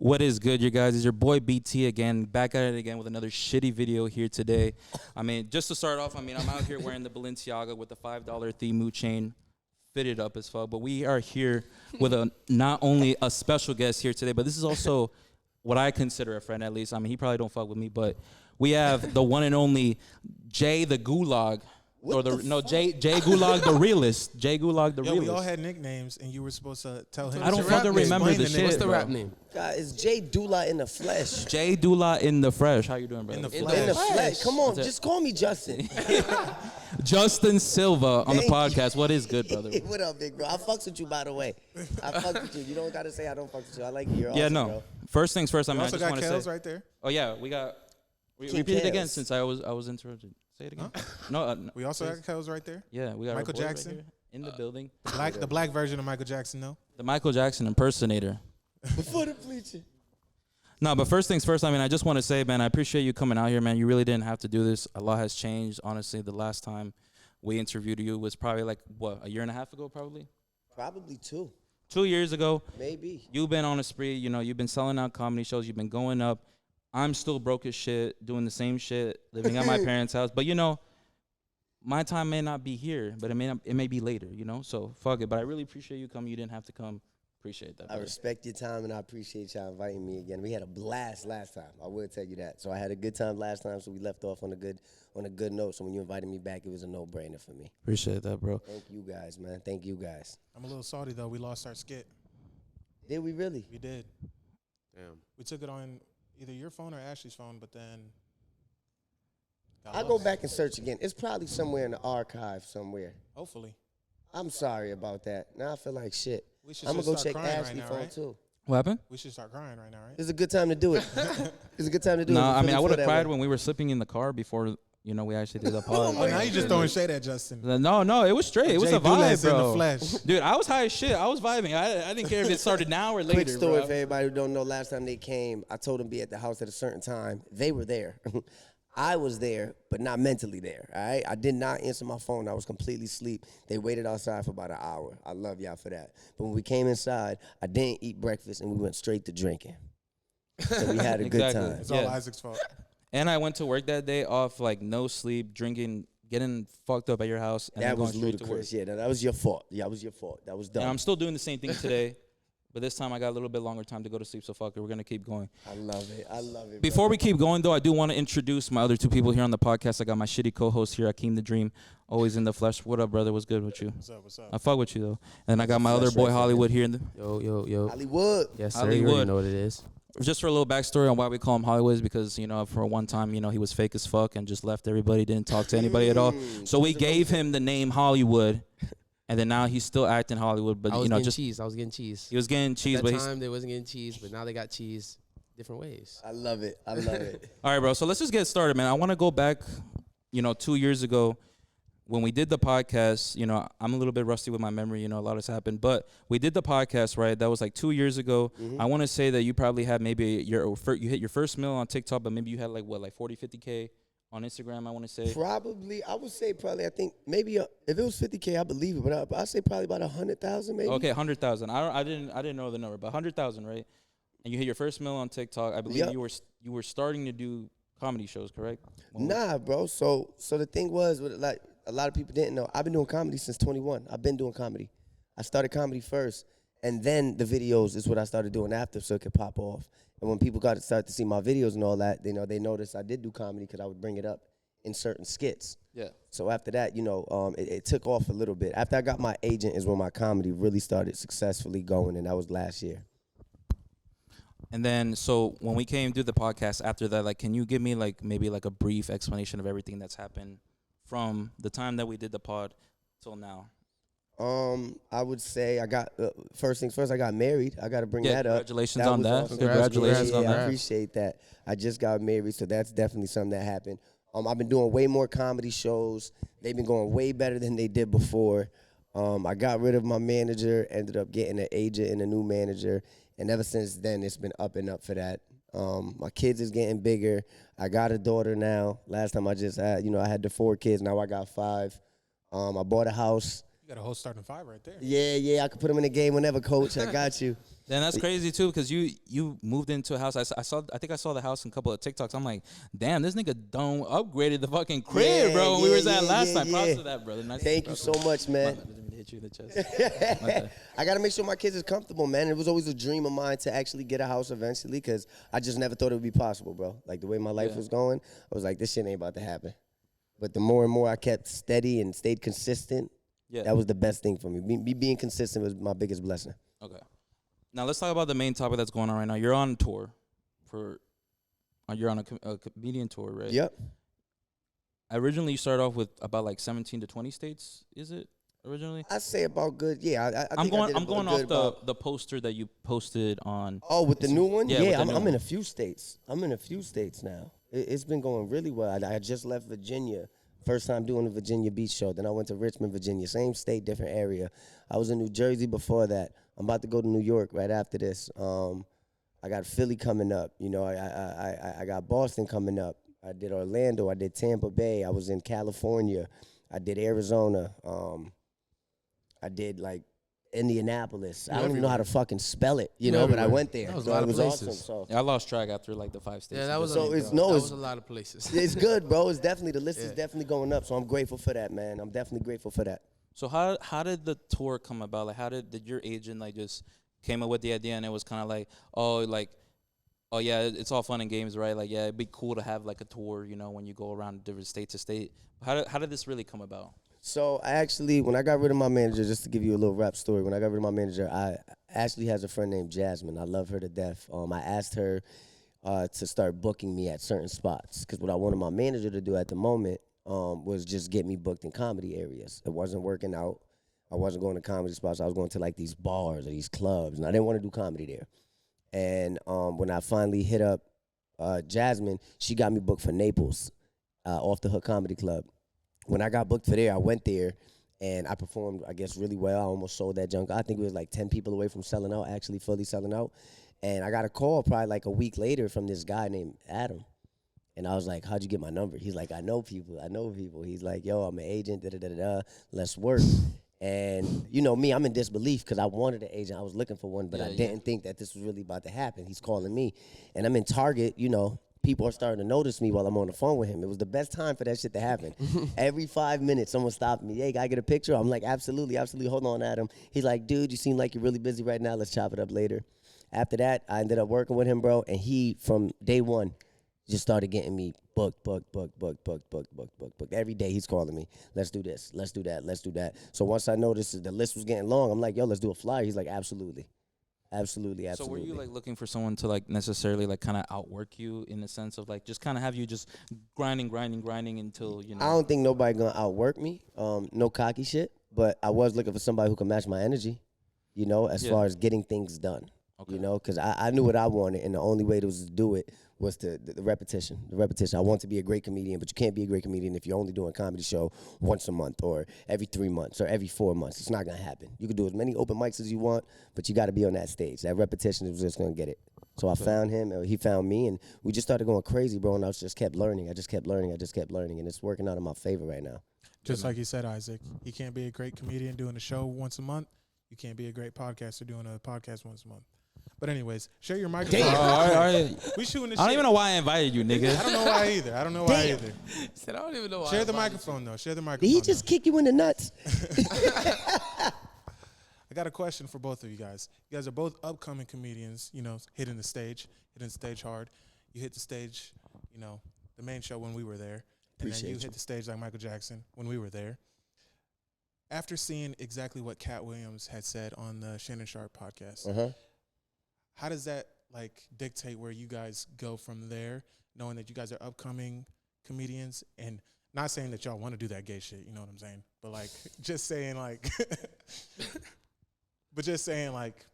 What is good, you guys? It's your boy BT again, back at it again with another shitty video here today. I mean, just to start off, I'm out here wearing the Balenciaga with the $5 Thimu chain, fitted up as fuck. But we are here with not only a special guest here today, but this is also what I consider a friend, at least. I mean, he probably don't fuck with me, but we have the one and only Jay the Gulag. Jay Gulag the realist. Jay Gulag the realist. We all had nicknames, and you were supposed to tell him. I don't fucking remember the shit. What's the rap name? God, it's Jay Dula in the flesh. Jay Dula in the fresh. How you doing, brother? In the In the flesh. Come on, just call me Justin. Justin Silva on the Thank podcast. What is good, brother? What up, big bro? I fucks with you, by the way. I fucks with you. You don't gotta say I don't fuck with you. I like you. You're awesome, bro. First things first. I You mean, I also just got want to Kels say. right there. Oh yeah, we got. King Repeat it again Kels. since I was interrupted. Say it again. No. We also got Kels right there. Yeah, we got Michael our boy Jackson. right here in the building. The black version of Michael Jackson, though. The Michael Jackson impersonator. Before the bleacher. No, but first things first. I mean, I just want to say, man, I appreciate you coming out here, man. You really didn't have to do this. A lot has changed. Honestly, the last time we interviewed you was probably like a year and a half ago, probably. Probably 2. 2 years ago. Maybe. You've been on a spree. You know, you've been selling out comedy shows. You've been going up. I'm still broke as shit, doing the same shit, living at my parents' house. But, you know, my time may not be here, but it may be later, you know? So, fuck it. But I really appreciate you coming. You didn't have to come. Appreciate that. I brother. respect your time, and I appreciate y'all inviting me again. We had a blast last time. I will tell you that. So I had a good time last time, so we left off on a good note. So when you invited me back, it was a no-brainer for me. Appreciate that, bro. Thank you guys, man. Thank you guys. I'm a little salty, though. We lost our skit. Did we really? We did. Damn. We took it on either your phone or Ashley's phone, but then I'll go back and search again. It's probably somewhere in the archive somewhere. Hopefully. I'm sorry about that. Now I feel like shit. We should I'm going to go start check crying Ashley's right now, phone, right? too. What happened? We should start crying right now, right? This is a good time to do it. It's a good time to do No, it. I mean, I would have feel that cried way. when we were sleeping in the car before, you know, we actually did the pod. Oh, now you just throwing shade at Justin. No, it was straight. It was Jay a vibe, Dula's in the bro. flesh. Dude, I was high as shit. I was vibing. I didn't care if it started now or later, Quick story bro. for everybody who don't know. Last time they came, I told them to be at the house at a certain time. They were there. I was there, but not mentally there, all right? I did not answer my phone. I was completely asleep. They waited outside for about an hour. I love y'all for that. But when we came inside, I didn't eat breakfast, and we went straight to drinking. So we had a good Exactly. time. It's Yeah. all Isaac's fault. And I went to work that day off, like, no sleep, drinking, getting fucked up at your house, and That then was going straight to work. ludicrous. Yeah, that was your fault. Yeah, that was your fault. That was dumb. And I'm still doing the same thing today, but this time I got a little bit longer time to go to sleep, so fuck it. We're going to keep going. I love it. I love it. Before brother. we keep going, though, I do want to introduce my other two people here on the podcast. I got my shitty co-host here, Akeem the Dream, always in the flesh. What up, brother? What's good with you? What's up? What's up? I fuck with you, though. And I got my other Flesh boy, right Hollywood, here. In the, Yo. Hollywood. Yes, sir. Hollywood. You already know what it is. just for a little backstory on why we call him Hollywood is because, you know, for one time, you know, he was fake as fuck and just left everybody, didn't talk to anybody at all. So we gave him the name Hollywood, and then now he's still acting Hollywood. But, I was you know, getting just cheese. I was getting cheese. he was getting cheese, At but that he's time, they wasn't getting cheese, but now they got cheese different ways. I love it. I love it. all right, bro. So let's just get started, man. I want to go back, you know, 2 years ago when we did the podcast. You know, I'm a little bit rusty with my memory. You know, a lot has happened, but we did the podcast, right? That was like 2 years ago. I want to say that you probably had maybe you hit your first mil on TikTok, but maybe you had like 40, 50K on Instagram. I want to say Probably, I would say probably. I think maybe if it was 50K, I believe it, but I say probably about 100,000, maybe. okay, 100,000. I didn't know the number, but 100,000, right? And you hit your first mil on TikTok. I believe Yep. you were starting to do comedy shows, correct? Nah, bro. So the thing was, like a lot of people didn't know, I've been doing comedy since 21. I've been doing comedy. I started comedy first, and then the videos is what I started doing after, so it could pop off. And when people got to start to see my videos and all that, they noticed I did do comedy because I would bring it up in certain skits. Yeah. So after that, it took off a little bit. After I got my agent is when my comedy really started successfully going, and that was last year. And then, so when we came to the podcast after that, like, can you give me like maybe like a brief explanation of everything that's happened from the time that we did the pod till now? I would say I got first things first. I got married. I got to bring Yeah, that up. congratulations on was that. awesome. Congratulations on I that. appreciate that. I just got married, so that's definitely something that happened. I've been doing way more comedy shows. They've been going way better than they did before. I got rid of my manager, ended up getting an agent and a new manager, and ever since then, it's been up and up for that. My kids is getting bigger. I got a daughter now. Last time I just had, I had the 4 kids. Now I got 5. I bought a house. You got a whole starting 5 right there. Yeah, I can put them in the game whenever, coach. I got you. Then that's crazy too, because you moved into a house. I think I saw the house in a couple of TikToks. I'm like, damn, this nigga done upgraded the fucking crib, bro. When we was at last time. Props to that, brother. Nice. Thank you so much, man. Let me hit you in the chest. I gotta make sure my kids is comfortable, man. It was always a dream of mine to actually get a house eventually, because I just never thought it would be possible, bro. Like the way my life was going, I was like, this shit ain't about to happen. But the more and more I kept steady and stayed consistent, that was the best thing for me. Me being consistent was my biggest blessing. Okay. Now let's talk about the main topic that's going on right now. You're on tour you're on a comedian tour, right? Yep. Originally, you started off with about like 17 to 20 states. Is it originally? I say about good. Yeah, I'm going off the poster that you posted on. Oh, with the new one? Yeah, I'm in a few states. I'm in a few states now. It's been going really well. I just left Virginia. First time doing a Virginia Beach show. Then I went to Richmond, Virginia. Same state, different area. I was in New Jersey before that. I'm about to go to New York right after this. I got Philly coming up. You know, I got Boston coming up. I did Orlando. I did Tampa Bay. I was in California. I did Arizona. I did like Indianapolis. I don't even know how to fucking spell it, you know, but I went there. That was so a lot it of was places. awesome. So I lost track after like the 5 states. Yeah, that was So a, it's- that no, was it's- a lot of places. it's good, bro. It's definitely, the list is definitely going up. So I'm grateful for that, man. I'm definitely grateful for that. So how did the tour come about? Like, how did your agent like just came up with the idea, and it was kind of like, oh yeah, it's all fun and games, right? Like, yeah, it'd be cool to have like a tour, you know, when you go around different state to state. How did this really come about? So I actually, when I got rid of my manager, just to give you a little rap story, when I got rid of my manager, Ashley has a friend named Jasmine. I love her to death. I asked her to start booking me at certain spots, because what I wanted my manager to do at the moment was just get me booked in comedy areas. It wasn't working out. I wasn't going to comedy spots. I was going to like these bars or these clubs, and I didn't want to do comedy there. And when I finally hit up Jasmine, she got me booked for Naples, Off the Hook Comedy Club. When I got booked for there, I went there, and I performed, I guess, really well. I almost sold that junk. I think it was like 10 people away from selling out, actually fully selling out. And I got a call probably like a week later from this guy named Adam. And I was like, how'd you get my number? He's like, I know people. He's like, yo, I'm an agent, da-da-da-da, let's work. And you know me, I'm in disbelief because I wanted an agent. I was looking for one, but I didn't think that this was really about to happen. He's calling me. And I'm in Target, you know. People are starting to notice me while I'm on the phone with him. It was the best time for that shit to happen. Every 5 minutes, someone stopped me. Hey, can I get a picture? I'm like, absolutely. Hold on, Adam. He's like, dude, you seem like you're really busy right now. Let's chop it up later. After that, I ended up working with him, bro. And he, from day one, just started getting me booked. Every day he's calling me. Let's do this. Let's do that. So once I noticed the list was getting long, I'm like, yo, let's do a flyer. He's like, absolutely. So were you like looking for someone to like necessarily like kind of outwork you in the sense of like just kind of have you just grinding until, you know? I don't think nobody gonna outwork me. No cocky shit. But I was looking for somebody who can match my energy, you know, as far as getting things done. Okay. You know, because I knew what I wanted, and the only way to do it was the repetition. I want to be a great comedian, but you can't be a great comedian if you're only doing a comedy show once a month or every 3 months or every 4 months. It's not going to happen. You can do as many open mics as you want, but you got to be on that stage. That repetition is just going to get it. So I found him, or he found me, and we just started going crazy, bro, and I just kept learning. I just kept learning, and it's working out in my favor right now. Just like you said, Isaac, you can't be a great comedian doing a show once a month. You can't be a great podcaster doing a podcast once a month. But anyways, share your microphone. All right. We shooting this I don't shit. even know why I invited you, nigga. I don't know why either. Said, I don't even know why. Share the microphone, though. Share the Did microphone. he just kick you in the nuts? I got a question for both of you guys. You guys are both upcoming comedians, you know, hitting the stage hard. You hit the stage, you know, the main show when we were there. And then you hit the stage like Michael Jackson when we were there. After seeing exactly what Cat Williams had said on the Shannon Sharp podcast, how does that like dictate where you guys go from there, knowing that you guys are upcoming comedians, and not saying that y'all want to do that gay shit, you know what I'm saying? But like just saying like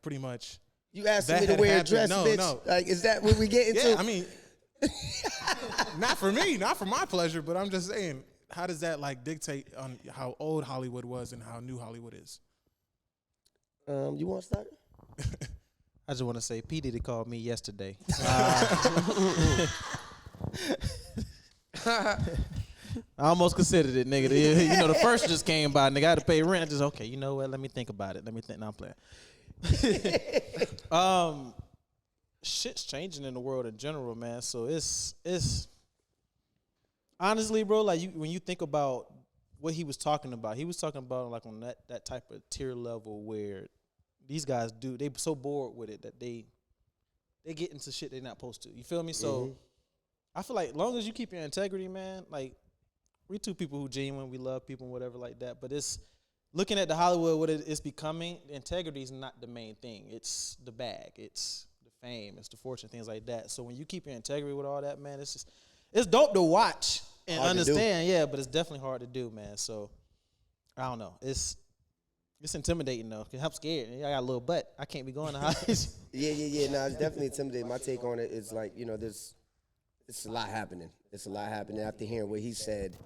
pretty much You asked that me to had wear a happened. dress, No, bitch. no. Like, is that what we get into? Yeah, I mean not for me, not for my pleasure, but I'm just saying, how does that like dictate on how old Hollywood was and how new Hollywood is? You want to start? I just want to say, P. Diddy called me yesterday. I almost considered it, nigga. You know, the first just came by, nigga. I had to pay rent. I just, okay, you know what? Let me think about it. No, I'm playing. Shit's changing in the world in general, man. So it's honestly, bro, like when you think about what he was talking about like on that type of tier level where these guys they so bored with it that they get into shit they're not supposed to. You feel me? So I feel like as long as you keep your integrity, man, like we two people who genuine, we love people and whatever like that. But it's looking at the Hollywood, what it's becoming, integrity is not the main thing. It's the bag. It's the fame. It's the fortune, things like that. So when you keep your integrity with all that, man, it's dope to watch and hard understand, yeah, but it's definitely hard to do, man. So I don't know. It's intimidating though. Cause I'm scared. I got a little butt. I can't be going to Hollywood. Yeah. No, it's definitely intimidating. My take on it is like, it's a lot happening. It's a lot happening. After hearing what he said,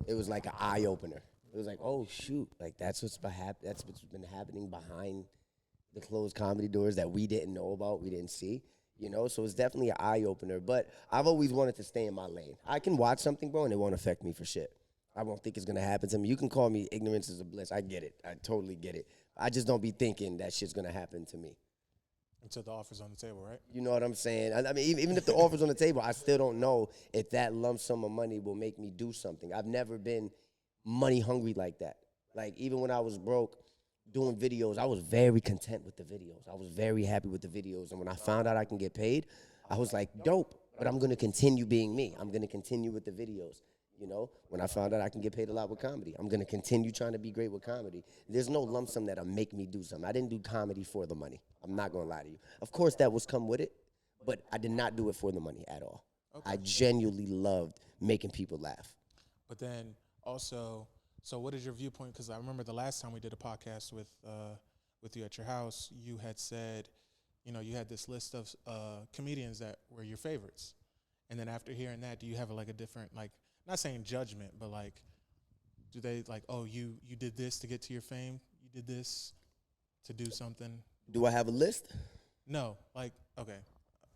it was like an eye opener. It was like, oh shoot, like that's what's been happening behind the closed comedy doors that we didn't know about, we didn't see. So it's definitely an eye opener. But I've always wanted to stay in my lane. I can watch something, bro, and it won't affect me for shit. I won't think it's gonna happen to me. You can call me ignorance is a bliss. I get it. I totally get it. I just don't be thinking that shit's gonna happen to me. Until the offer's on the table, right? You know what I'm saying? I mean, even if the offer's on the table, I still don't know if that lump sum of money will make me do something. I've never been money hungry like that. Like, even when I was broke doing videos, I was very content with the videos. I was very happy with the videos. And when I found out I can get paid, I was like, dope, but I'm going to continue being me. I'm going to continue with the videos. When I found out I can get paid a lot with comedy, I'm going to continue trying to be great with comedy. There's no lump sum that'll make me do something. I didn't do comedy for the money. I'm not going to lie to you. Of course, that was come with it, but I did not do it for the money at all. Okay. I genuinely loved making people laugh. But then also, so what is your viewpoint? Because I remember the last time we did a podcast with you at your house, you had said, you had this list of comedians that were your favorites. And then after hearing that, do you have a different, not saying judgment, but do they oh, you did this to get to your fame? You did this to do something? Do I have a list? No. Okay.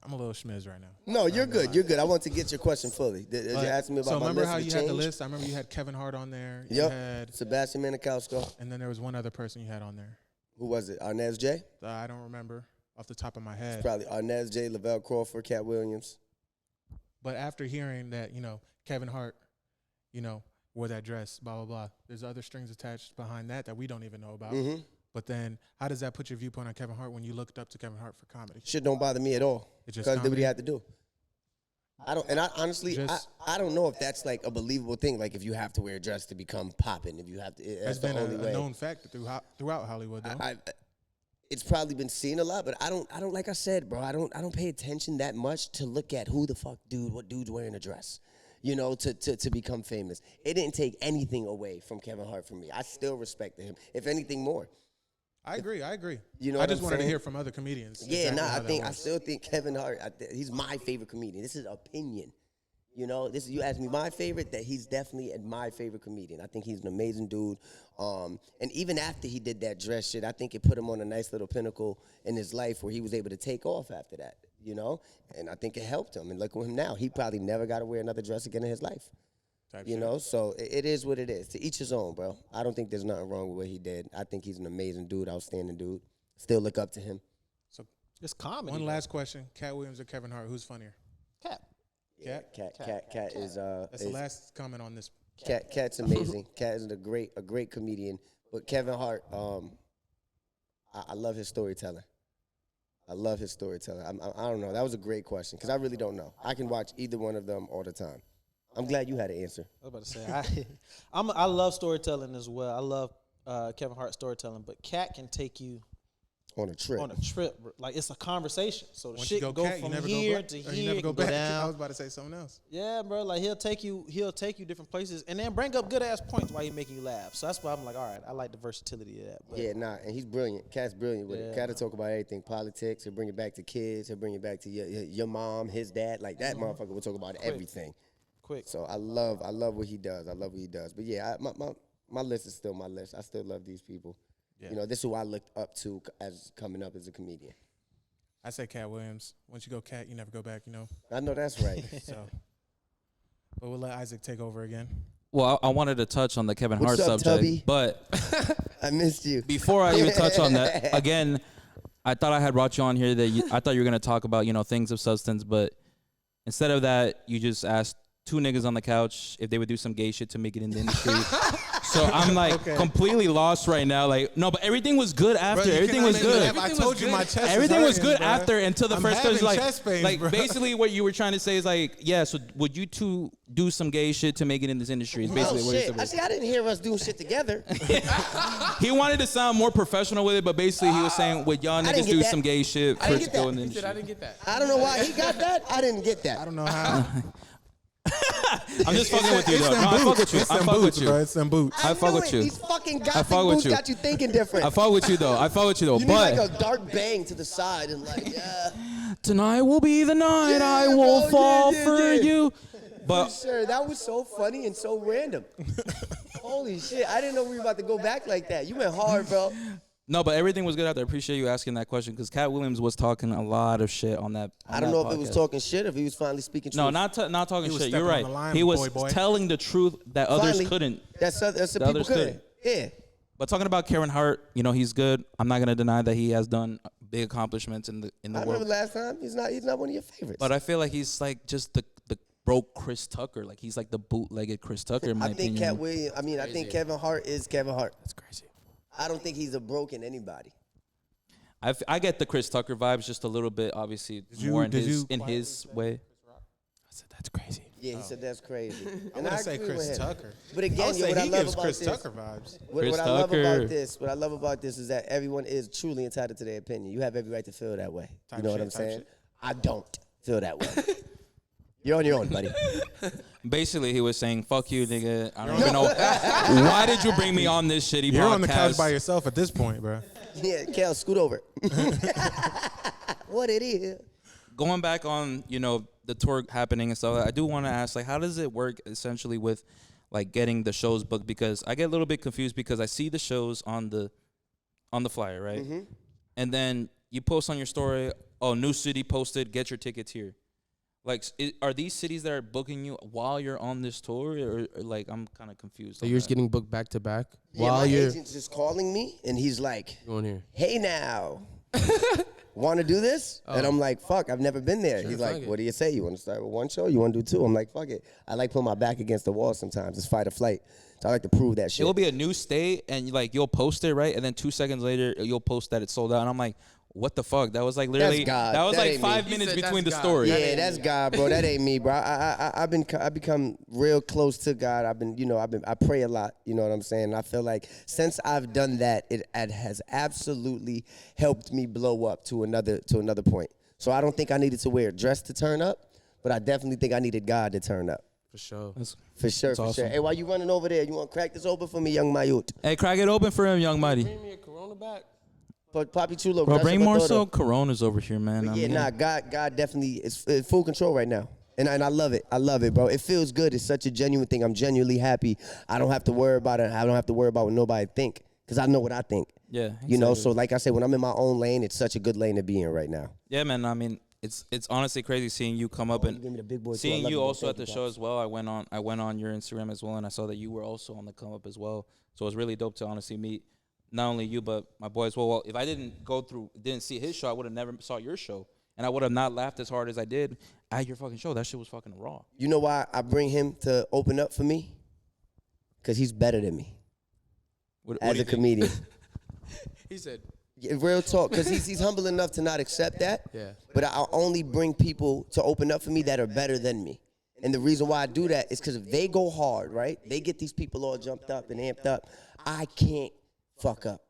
I'm a little schmiz right now. No, you're good. You're good. I want to get your question fully. Did you ask me about my list? So remember how you had the list? I remember you had Kevin Hart on there. Yep. You had Sebastian Maniscalco. And then there was one other person you had on there. Who was it? Arnez J? I don't remember off the top of my head. It's probably Arnez J, Lavelle Crawford, Cat Williams. But after hearing that, Kevin Hart, wore that dress, blah, blah, blah, there's other strings attached behind that we don't even know about. Mm-hmm. But then how does that put your viewpoint on Kevin Hart when you looked up to Kevin Hart for comedy? Shit don't bother me at all. Because did what he had to do. I honestly, I don't know if that's a believable thing. If you have to wear a dress to become popping, if you have to, that's the only way. A known fact throughout Hollywood, though. It's probably been seen a lot, but I don't like I said, bro, I don't pay attention that much to look at who the fuck what dude's wearing a dress, to become famous. It didn't take anything away from Kevin Hart for me. I still respected him. If anything more. I agree. I just wanted to hear from other comedians. Yeah, I still think Kevin Hart, he's my favorite comedian. This is opinion. You asked me my favorite, that he's definitely my favorite comedian. I think he's an amazing dude. And even after he did that dress shit, I think it put him on a nice little pinnacle in his life where he was able to take off after that, And I think it helped him. And look at him now. He probably never got to wear another dress again in his life. So it is what it is. To each his own, bro. I don't think there's nothing wrong with what he did. I think he's an amazing dude, outstanding dude. Still look up to him. So it's comedy. One last question. Cat Williams or Kevin Hart, who's funnier? Cat. Yeah, Cat is that's the last comment on this. Cat's amazing. Cat is a great comedian. But Kevin Hart, I love his storytelling. I don't know. That was a great question because I really don't know. I can watch either one of them all the time. I'm glad you had an answer. I was about to say I love storytelling as well. I love Kevin Hart storytelling, but Cat can take you on a trip. It's a conversation. So the Once shit you go Cat, from you never here go to you here, never go go back. down. I was about to say something else. Yeah, bro. He'll take you different places and then bring up good ass points while he's making you laugh. So that's why I'm like, all right, I like the versatility of that. But yeah, and he's brilliant. Cat's brilliant with it. Cat will talk about everything, politics. He'll bring it back to kids. He'll bring it back to your mom, his dad. Like that motherfucker will talk about everything. Quick. So I love what he does. But yeah, my list is still my list. I still love these people. Yeah. This is who I looked up to as coming up as a comedian. I say Cat Williams. Once you go Cat, you never go back, I know that's right. But we'll let Isaac take over again. Well, I wanted to touch on the Kevin Hart What's up, subject, Tubby? but I missed you. before I even touch on that, again, I thought I had brought you on here that I thought you were gonna talk about things of substance, but instead of that, you just asked two niggas on the couch if they would do some gay shit to make it in the industry. So I'm like completely lost right now. Like, no, but everything was good after. Everything was good. I told you my chest. Everything was good bro. after until the I'm first question. having Like, chest pains, like bro. basically what you were trying to say is like, yeah. So would you two do some gay shit to make it in this industry? Is basically Oh what shit! he said. I didn't hear us doing shit together. He wanted to sound more professional with it, but basically he was saying, would y'all didn't niggas get do that. some gay shit I for didn't to get go that. in the He said, industry? I didn't get that. I don't know why he got that. I didn't get that. I don't know how. I'm just fucking with you, It's though. them No, I fuck boots. with you. It's I them fuck with boots, you. bro. It's them boots. I fuck knew with it. you. These fucking I gothic fuck with boots you. got you thinking different. I fuck with you though. I fuck with you though. You need But like a dark bang to the side and like, yeah. tonight will be the night Yeah, I will bro, fall yeah, for yeah. you. For But sure, that was so funny and so random. Holy shit, I didn't know we were about to go back like that. You went hard, bro. no, but everything was good out there. I appreciate you asking that question because Cat Williams was talking a lot of shit on that. I don't know if it was talking shit, if he was finally speaking truth. No, not talking was shit. stepping You're on right. the line, He was boy. telling the truth that others Finally. couldn't. That's the The people others couldn't. Yeah. But talking about Kevin Hart, he's good. I'm not gonna deny that he has done big accomplishments in the I world. remember last time. He's not one of your favorites. But I feel like he's like just the broke Chris Tucker. Like he's like the bootlegged Chris Tucker in my I think opinion. I think Kevin Hart is Kevin Hart. That's crazy. I don't think he's a broken anybody. I get the Chris Tucker vibes just a little bit, obviously more in his way. I said, that's crazy. Yeah, he said that's crazy. I'm And I gonna say agree Chris with him. Tucker. But I again, would say what I he love gives about Chris this, Tucker vibes. Chris what I love Tucker. about this is that everyone is truly entitled to their opinion. You have every right to feel that way. Type You know what shit, I'm type saying? shit. I don't feel that way. You're on your own, buddy. Basically, he was saying, "Fuck you, nigga. I don't even know why did you bring me on this shitty You're podcast." on the couch by yourself at this point, bro. Yeah, Kel, scoot over. What it is? Going back on the tour happening and stuff, I do want to ask, like, how does it work essentially with like getting the shows booked? Because I get a little bit confused because I see the shows on the flyer, right? Mm-hmm. And then you post on your story, "Oh, new city posted. Get your tickets here." Like, are these cities that are booking you while you're on this tour, or like I'm kind of confused? So on you're just that. getting booked back to back Yeah, while my you're agent's just calling me, and he's like, going here. "Hey now, want to do this?" And I'm like, "Fuck, I've never been there." Sure, He's fuck like, it. "What do you say? You want to start with one show? You want to do two?" I'm like, "Fuck it." I like putting my back against the wall sometimes. It's fight or flight. So I like to prove that shit. It will be a new state, and you'll post it, right? And then 2 seconds later, you'll post that it's sold out. And I'm like, what the fuck? That was like literally God. that was That like ain't 5 me. minutes He said between the that's God. stories. Yeah, that's God, bro. That ain't me, bro. I've become real close to God. I pray a lot. You know what I'm saying? I feel like since I've done that, it has absolutely helped me blow up to another point. So I don't think I needed to wear a dress to turn up, but I definitely think I needed God to turn up. For sure. For sure, That's for awesome. sure. Hey, while you running over there, you want to crack this open for me, young Mayut? Hey, crack it open for him, young mighty. Bring me a Corona back. But Papi Chulo, Bro, gracias bring por more todo. so Coronas over here, man. Yeah, nah, God definitely is in full control right now. And I love it. I love it, bro. It feels good. It's such a genuine thing. I'm genuinely happy. I don't have to worry about it. I don't have to worry about what nobody think because I know what I think. Yeah, You know, exactly. so like I said, when I'm in my own lane, it's such a good lane to be in right now. Yeah, man. I mean, it's honestly crazy seeing you come up You and give me the big boy too. I seeing love you bro. also Thank at the you, show Pops. as well. I went on your Instagram as well, and I saw that you were also on the come up as well. So it was really dope to honestly meet not only you but my boy as well. Well, if I didn't see his show, I would have never saw your show, and I would have not laughed as hard as I did at your fucking show. That shit was fucking raw. You know why I bring him to open up for me? Because he's better than me What as do you a think? comedian. He said, Yeah, real talk, because he's humble enough to not accept that. yeah. But I only bring people to open up for me that are better than me. And the reason why I do that is because if they go hard, right, they get these people all jumped up and amped up, I can't fuck up.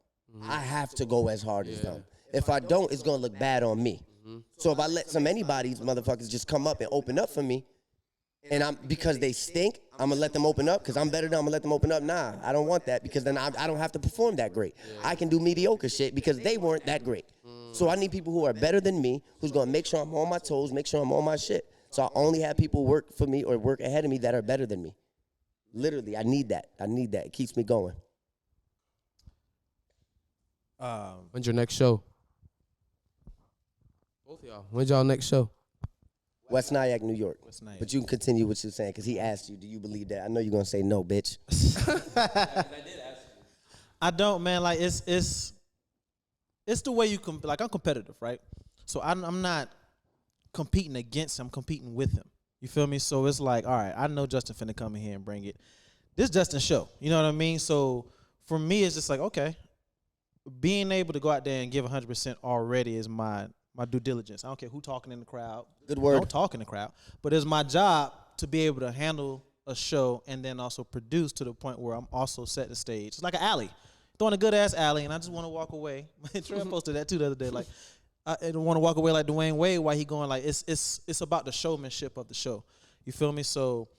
I have to go as hard as them. If I don't, it's going to look bad on me. So if I let anybody's motherfuckers just come up and open up for me, and because they stink, I'm gonna let them open up because I'm better than I'm gonna let them open up. Nah, I don't want that because then I don't have to perform that great. I can do mediocre shit because they weren't that great. So I need people who are better than me, who's gonna make sure I'm on my toes, make sure I'm on my shit. So I only have people work for me or work ahead of me that are better than me. Literally, I need that. It keeps me going. When's your next show? Both of y'all. When's y'all next show? West Nyack, New York. What's nice? But you can continue what you're saying because he asked you, do you believe that? I know you're gonna say no, bitch. I don't, man. Like it's it's the way you like I'm competitive, right? So I'm not competing against him, I'm competing with him. You feel me? So it's like, all right, I know Justin finna come in here and bring it. This Justin show, you know what I mean? So for me, it's just like, okay, being able to go out there and give 100% already is my due diligence. I don't care who talking in the crowd. Good word. Don't talk in the crowd. But it's my job to be able to handle a show and then also produce to the point where I'm also set the stage. It's like an alley. Throwing a good-ass alley, and I just want to walk away. Trey posted that, too, the other day. Like, I don't want to walk away like Dwayne Wade while he going, like, it's about the showmanship of the show. You feel me? So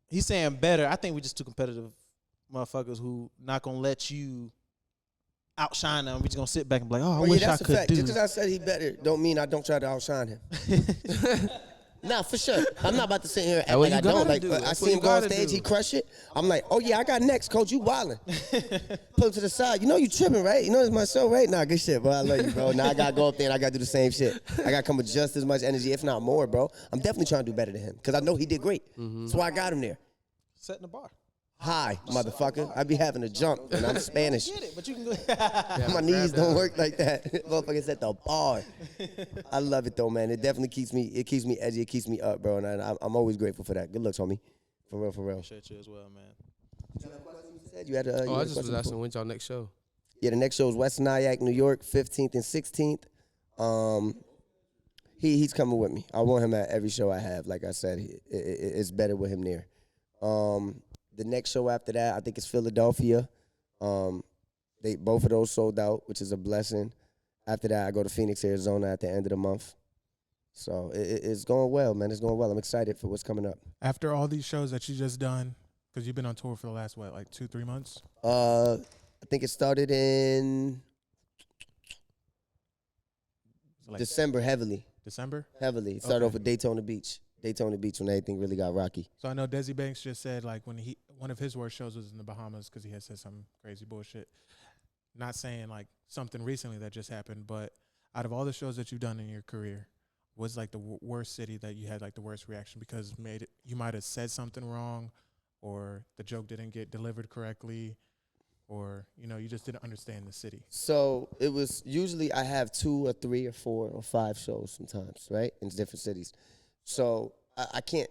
he's saying better. I think we just too competitive motherfuckers who not going to let you outshine them. We just gonna sit back and be like, oh, I wish I could do. Just because I said he better don't mean I don't try to outshine him. Nah, for sure. I'm not about to sit here and act like I don't. Like, I see him go on stage, he crush it. I'm like, oh yeah, I got next, coach. You wildin'. Pull him to the side. You know you tripping, right? You know it's my show, right? Nah, good shit, bro. I love you, bro. Now I gotta go up there and I gotta do the same shit. I gotta come with just as much energy, if not more, bro. I'm definitely trying to do better than him because I know he did great. That's why I got him there. Setting the bar. Hi, motherfucker. I be having to jump, and I'm Spanish. I get it, but you can go. My knees don't work like that. Motherfucker set the bar. I love it though, man. It definitely keeps me edgy. It keeps me up, bro. And I'm always grateful for that. Good looks, homie. For real, for real. Appreciate you as well, man. You had a, I just was asking when's y'all next show? Yeah, the next show is West Nyack, New York, 15th and 16th. He's coming with me. I want him at every show I have. Like I said, it's better with him there. The next show after that, I think it's Philadelphia. Both of those sold out, which is a blessing. After that, I go to Phoenix, Arizona at the end of the month. So it's going well, man. It's going well. I'm excited for what's coming up. After all these shows that you just done, because you've been on tour for the last, what, like 2-3 months? I think it started in So like December heavily. December? Heavily. It started Okay. off with Daytona Beach when everything really got rocky. So I know Desi Banks just said, like, when one of his worst shows was in the Bahamas because he had said some crazy bullshit. Not saying, like, something recently that just happened, but out of all the shows that you've done in your career, what's, like, the worst city that you had, like, the worst reaction because you might have said something wrong or the joke didn't get delivered correctly or, you know, you just didn't understand the city? So it was usually I have 2 or 3 or 4 or 5 shows sometimes, right, in different cities. So I can't,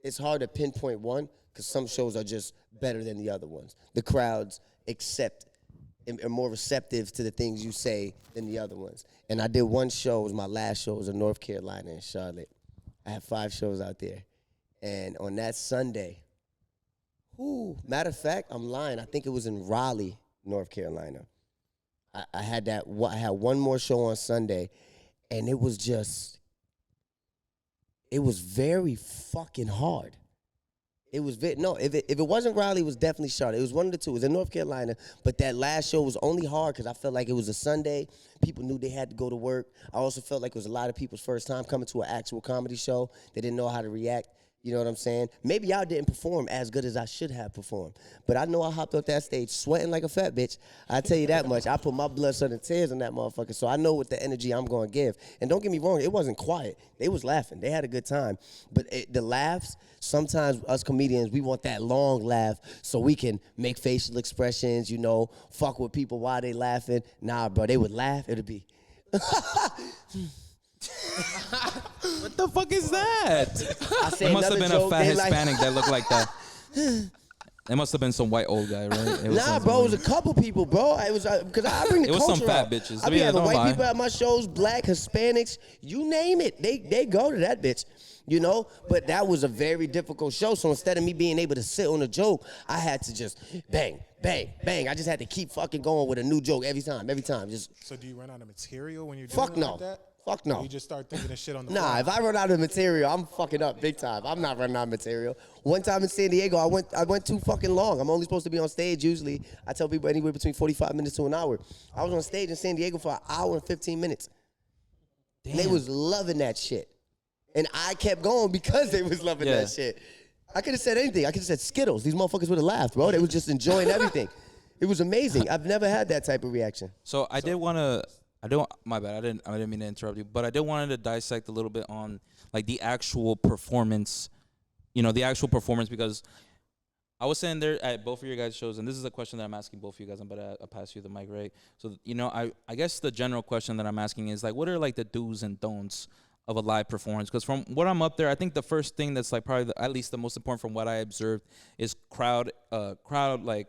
it's hard to pinpoint one because some shows are just better than the other ones. The crowds accept and are more receptive to the things you say than the other ones. And I did one show, it was my last show, it was in North Carolina in Charlotte. I had 5 shows out there. And on that Sunday, matter of fact, I'm lying, I think it was in Raleigh, North Carolina. I had one more show on Sunday, and it was very fucking hard. It was if it wasn't Raleigh, it was definitely Charlotte. It was one of the two. It was in North Carolina, but that last show was only hard because I felt like it was a Sunday. People knew they had to go to work. I also felt like it was a lot of people's first time coming to an actual comedy show. They didn't know how to react. You know what I'm saying? Maybe I didn't perform as good as I should have performed. But I know I hopped up that stage sweating like a fat bitch. I tell you that much. I put my blood, sweat, and tears in that motherfucker, so I know what the energy I'm going to give. And don't get me wrong, it wasn't quiet. They was laughing. They had a good time. But the laughs, sometimes us comedians, we want that long laugh so we can make facial expressions, you know, fuck with people while they laughing. Nah, bro, they would laugh. It would be... What the fuck is that? I say It must have another been joke, a fat they like- Hispanic that looked like that. It must have been some white old guy, right? It was Nah, some- bro, it was a couple people, bro. It was because I bring the It was culture some fat out. bitches. I be Yeah, having don't white lie. people at my shows, black, Hispanics, you name it. They go to that bitch, you know. But that was a very difficult show. So instead of me being able to sit on a joke, I had to just bang, bang, bang. I just had to keep fucking going with a new joke every time. Just So do you run out of material when you're doing fuck it no, like that? fuck Or no. you just start thinking of shit on the Nah, fly? if I run out of material, I'm fucking up big time. I'm not running out of material. One time in San Diego, I went too fucking long. I'm only supposed to be on stage usually. I tell people anywhere between 45 minutes to an hour. I was on stage in San Diego for an hour and 15 minutes. And they was loving that shit. And I kept going because they was loving that shit. I could have said anything. I could have said Skittles. These motherfuckers would have laughed, bro. They was just enjoying everything. It was amazing. I've never had that type of reaction. So I did want to. My bad. I didn't mean to interrupt you, but I did wanted to dissect a little bit on like the actual performance. You know, the actual performance because I was saying there at both of your guys' shows, and this is a question that I'm asking both of you guys. I'm about to pass you the mic, right? So, I guess the general question that I'm asking is, like, what are, like, the do's and don'ts of a live performance? Because from what I'm up there, I think the first thing that's, like, probably at least the most important from what I observed is crowd like,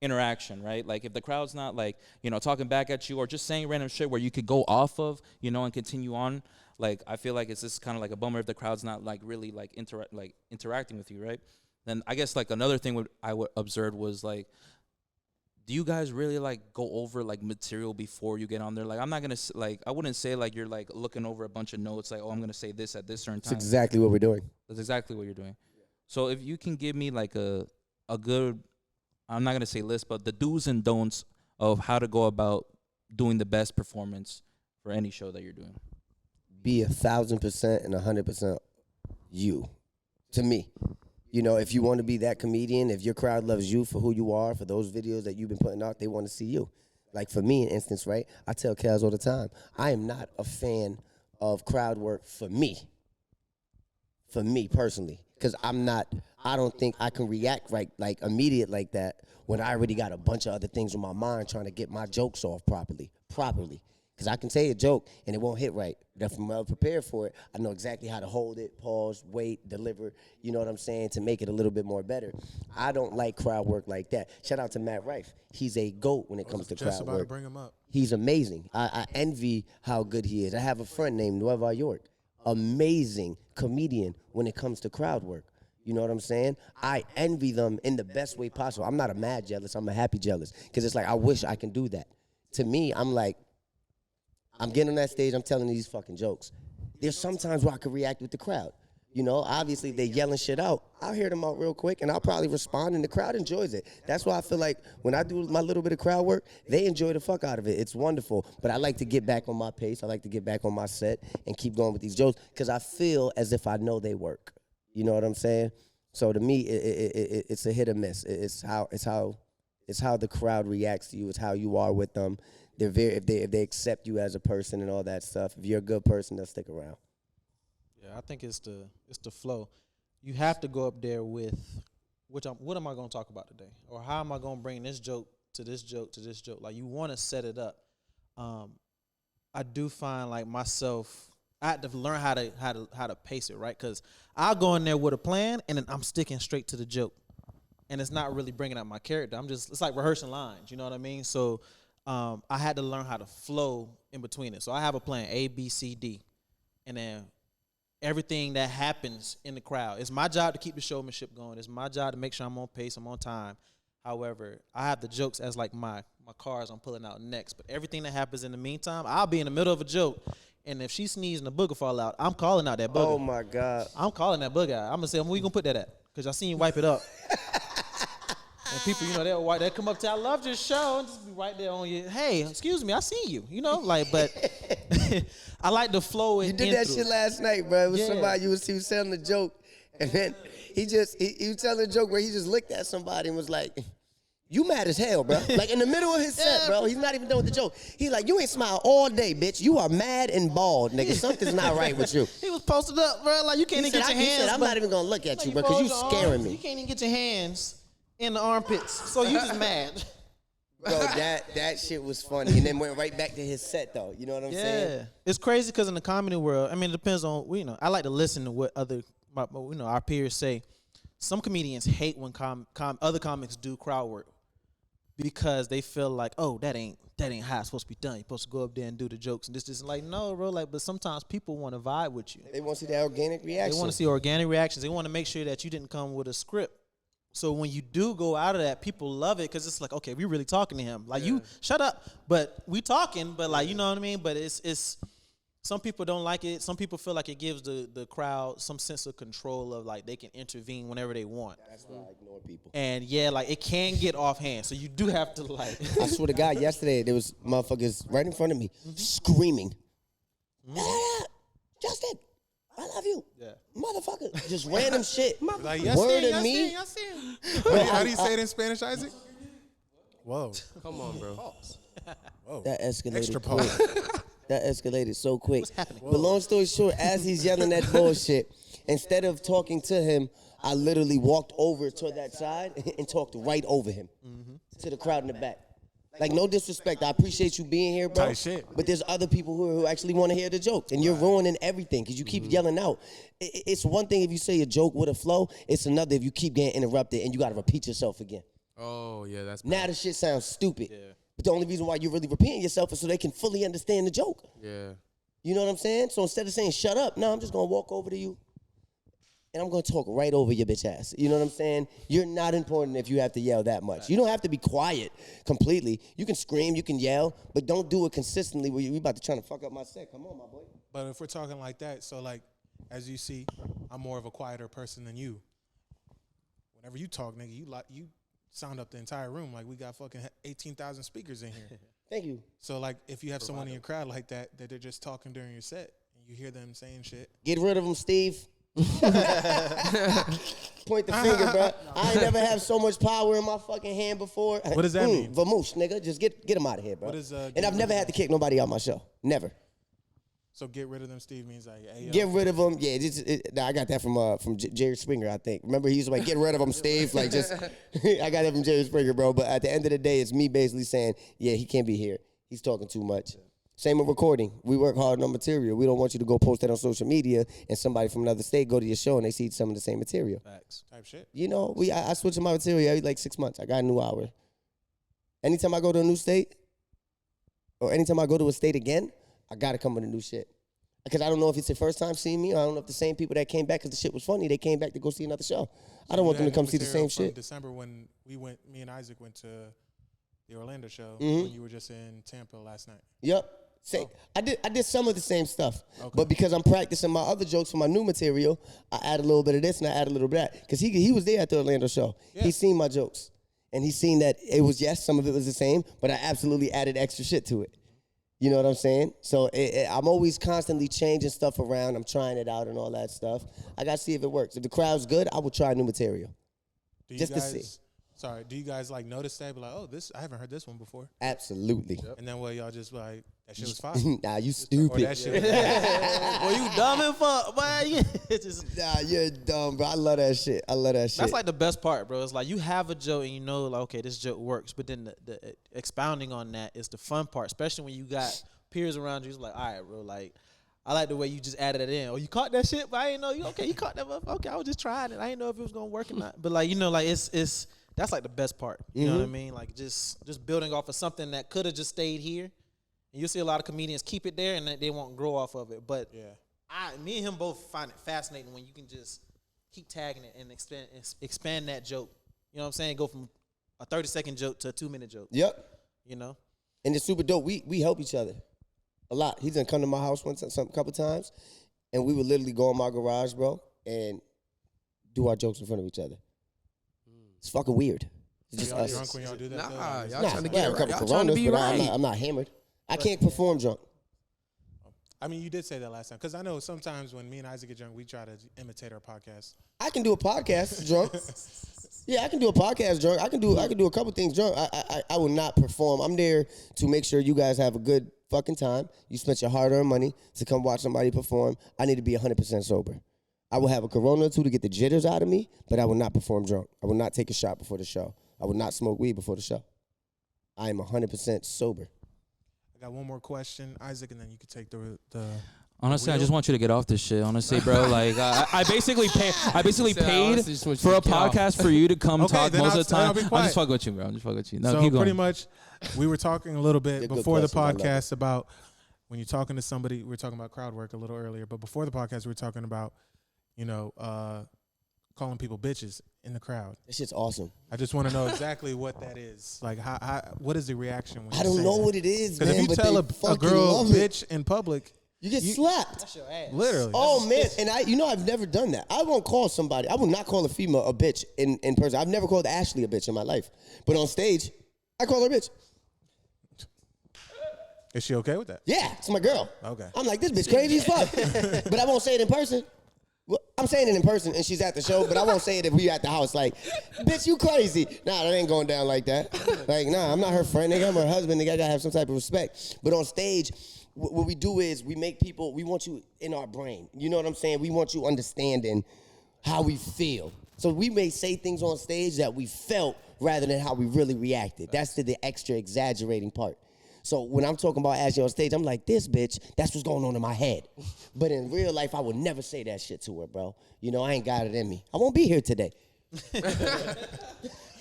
interaction, right? Like, if the crowd's not, like, talking back at you or just saying random shit where you could go off of, and continue on, like, I feel like it's just kind of like a bummer if the crowd's not, like, really, like, interacting with you, right? Then I guess, like, another thing I would observe was, like, do you guys really, like, go over, like, material before you get on there? Like, I'm not going to, like, I wouldn't say, like, you're, like, looking over a bunch of notes, like, oh, I'm going to say this at this certain time. That's exactly what we're doing. That's exactly what you're doing. So if you can give me, like, a good, I'm not going to say list, but the do's and don'ts of how to go about doing the best performance for any show that you're doing. Be 1,000% and 100% you, to me. If you want to be that comedian, if your crowd loves you for who you are, for those videos that you've been putting out, they want to see you. Like for me, in instance, right? I tell Kaz all the time, I am not a fan of crowd work for me personally, because I don't think I can react right, like immediate like that when I already got a bunch of other things on my mind trying to get my jokes off properly. Because I can say a joke and it won't hit right. If I'm well prepared for it, I know exactly how to hold it, pause, wait, deliver, you know what I'm saying, to make it a little bit more better. I don't like crowd work like that. Shout out to Matt Rife. He's a GOAT when it comes to Just crowd about work. to bring him up. He's amazing. I envy how good he is. I have a friend named Nueva York. Amazing comedian when it comes to crowd work. You know what I'm saying? I envy them in the best way possible. I'm not a mad jealous. I'm a happy jealous. Because it's like, I wish I can do that. To me, I'm like, I'm getting on that stage, I'm telling these fucking jokes. There's sometimes where I could react with the crowd. Obviously they yelling shit out. I'll hear them out real quick and I'll probably respond and the crowd enjoys it. That's why I feel like when I do my little bit of crowd work, they enjoy the fuck out of it. It's wonderful. But I like to get back on my pace. I like to get back on my set and keep going with these jokes because I feel as if I know they work. You know what I'm saying? So to me, it's a hit or miss. It's how the crowd reacts to you. It's how you are with them. If they accept you as a person and all that stuff. If you're a good person, they'll stick around. Yeah, I think it's the flow. You have to go up there with what am I going to talk about today, or how am I going to bring this joke to this joke to this joke? Like you want to set it up. I do find like myself, I had to learn how to pace it, right? Because I'll go in there with a plan and then I'm sticking straight to the joke, and it's not really bringing out my character. It's like rehearsing lines. You know what I mean? So. I had to learn how to flow in between it. So I have a plan, A, B, C, D. And then everything that happens in the crowd. It's my job to keep the showmanship going. It's my job to make sure I'm on pace, I'm on time. However, I have the jokes as like my cars I'm pulling out next. But everything that happens in the meantime, I'll be in the middle of a joke. And if she sneezes and the booger fall out, I'm calling out that booger. Oh, my God. I'm calling that booger out. I'm going to say, where you going to put that at? Because I seen you wipe it up. And people, they'll come up to, I love your show, and just be right there on you. Hey, excuse me, I see you. But I like the flow. You did that shit last night, bro. It was somebody, he was telling a joke, and then he was telling a joke where he just looked at somebody and was like, you mad as hell, bro. Like in the middle of his set, bro. He's not even done with the joke. He's like, you ain't smiled all day, bitch. You are mad and bald, nigga. Something's not right with you. He was posted up, bro. Like you can't even get your hands. He said, I'm not even gonna look at you, bro, because you scaring me. You can't even get your hands in the armpits, so you just mad. Bro, that shit was funny, and then went right back to his set though. You know what I'm saying? Yeah, it's crazy because in the comedy world, I mean, it depends on I like to listen to what our peers say. Some comedians hate when other comics do crowd work because they feel like, oh, that ain't how it's supposed to be done. You're supposed to go up there and do the jokes and this like, no, bro. Like, but sometimes people want to vibe with you. They want to see that organic reaction. They want to see organic reactions. They want to make sure that you didn't come with a script. So when you do go out of that, people love it because it's like, okay, we really talking to him. Like you, shut up, but we talking. But like, you know what I mean. But it's some people don't like it. Some people feel like it gives the crowd some sense of control of like they can intervene whenever they want. That's why I ignore people. And yeah, like it can get offhand. So you do have to like. I swear to God, yesterday there was motherfuckers right in front of me screaming, Justin, I love you. Yeah. Motherfucker. Just random shit. Like, Word of me. How do you say it in Spanish, Isaac? Whoa. Come on, bro. Whoa. That escalated Extra quick. pause. That escalated so quick. What's happening? But long story short, as he's yelling that bullshit, Instead of talking to him, I literally walked over to that side and talked right over him to the crowd in the back. Like, no disrespect. I appreciate you being here, bro. Tight shit. But there's other people who actually want to hear the joke, and you're ruining everything because you keep yelling out. It's one thing if you say a joke with a flow. It's another if you keep getting interrupted and you got to repeat yourself again. Oh, yeah, that's Now the shit sounds stupid. Yeah. But the only reason why you're really repeating yourself is so they can fully understand the joke. Yeah. You know what I'm saying? So instead of saying shut up, no, I'm just going to walk over to you and I'm going to talk right over your bitch ass. You know what I'm saying? You're not important if you have to yell that much. You don't have to be quiet completely. You can scream, you can yell, but don't do it consistently where you're about to try to fuck up my set. Come on, my boy. But if we're talking like that, so like, as you see, I'm more of a quieter person than you. Whenever you talk, nigga, you sound up the entire room like we got fucking 18,000 speakers in here. Thank you. So like, if you have someone in your crowd like that they're just talking during your set, and you hear them saying shit. Get rid of them, Steve. Point the finger, bro. I ain't never have so much power in my fucking hand before. What does that mean? Vamoose, nigga. Just get him out of here, bro. What is, and I've never had to kick nobody out my show. Never. So get rid of them, Steve, means like, hey, yo. Get rid of them. Yeah, I got that from Jerry Springer, I think. Remember, he used to like, get rid of them, Steve. Like, just, I got that from Jerry Springer, bro. But at the end of the day, it's me basically saying, yeah, he can't be here. He's talking too much. Same with recording. We work hard on material. We don't want you to go post that on social media and somebody from another state go to your show and they see some of the same material. Facts. Type shit. You know, I switch my material every like 6 months. I got a new hour. Anytime I go to a new state, or anytime I go to a state again, I gotta come with a new shit. Because I don't know if it's the first time seeing me, or I don't know if the same people that came back because the shit was funny, they came back to go see another show. I don't want them to come see the same shit. December when me and Isaac went to the Orlando show when you were just in Tampa last night. Yep. I did some of the same stuff, but because I'm practicing my other jokes for my new material, I add a little bit of this and I add a little bit of that. Because he was there at the Orlando show. Yeah. He's seen my jokes. And he's seen that it was, yes, some of it was the same, but I absolutely added extra shit to it. You know what I'm saying? So I'm always constantly changing stuff around. I'm trying it out and all that stuff. I got to see if it works. If the crowd's good, I will try new material. To see. Sorry, do you guys like notice that? Be like, oh, I haven't heard this one before. Absolutely. Yep. And then y'all just like, that shit was fine. Nah, you stupid. Or that shit was Boy, you dumb and fuck, boy. Nah, you're dumb, bro. I love that shit. That's like the best part, bro. It's like you have a joke and you know, like, okay, this joke works. But then the expounding on that is the fun part, especially when you got peers around you. It's like, all right, bro, like, I like the way you just added it in. Oh, you caught that shit? But I didn't know you. Okay, you caught that. Okay, I was just trying it. I didn't know if it was gonna work or not. But like, you know, like it's that's like the best part. You know what I mean? Like just building off of something that could have just stayed here. And you'll see a lot of comedians keep it there and they won't grow off of it. But me and him both find it fascinating when you can just keep tagging it and expand that joke. You know what I'm saying? Go from a 30-second joke to a 2-minute joke. Yep. You know? And it's super dope. We help each other a lot. He's done come to my house a couple times, and we would literally go in my garage, bro, and do our jokes in front of each other. It's fucking weird. It's just us. Drunk when y'all do that? Nah, y'all Nah, trying to I get have a couple y'all trying to Coronas, be but right. I'm not hammered. I can't perform drunk. I mean, you did say that last time. Because I know sometimes when me and Isaac get drunk, we try to imitate our podcast. I can do a podcast drunk. Yeah, I can do a podcast drunk. I can do a couple things drunk. I will not perform. I'm there to make sure you guys have a good fucking time. You spent your hard-earned money to come watch somebody perform. I need to be 100% sober. I will have a Corona or two to get the jitters out of me, but I will not perform drunk. I will not take a shot before the show. I will not smoke weed before the show. I am 100% sober. I got one more question, Isaac, and then you can take the Honestly, I just want you to get off this shit. Honestly, bro, like I basically paid for a podcast for you to come talk most of the time. I'm just fucking with you, bro. I'm just fucking with you. No, so keep going. Pretty much, we were talking a little bit They're good before the questions. I love podcast about when you're talking to somebody. We were talking about crowd work a little earlier, but before the podcast, we were talking about, calling people bitches in the crowd. This shit's awesome. I just want to know exactly what that is. Like, what is the reaction? When I don't know what it is, man. Because if you but tell they a girl love it. bitch in public, you get slapped. That's your ass. literally. Oh man, and I've never done that. I won't call somebody. I will not call a female a bitch in person. I've never called Ashley a bitch in my life, but on stage, I call her a bitch. Is she okay with that? Yeah, it's my girl. Okay. I'm like, this bitch crazy as fuck, but I won't say it in person. Well, I'm saying it in person, and she's at the show, but I won't say it if we at the house. Like, bitch, you crazy. Nah, that ain't going down like that. Like, nah, I'm not her friend. Nigga, I'm her husband. Nigga, I gotta have some type of respect. But on stage, what we do is we make people, we want you in our brain. You know what I'm saying? We want you understanding how we feel. So we may say things on stage that we felt rather than how we really reacted. That's the extra exaggerating part. So when I'm talking about Ashley on stage, I'm like, this bitch, that's what's going on in my head. But in real life, I would never say that shit to her, bro. You know, I ain't got it in me. I won't be here today.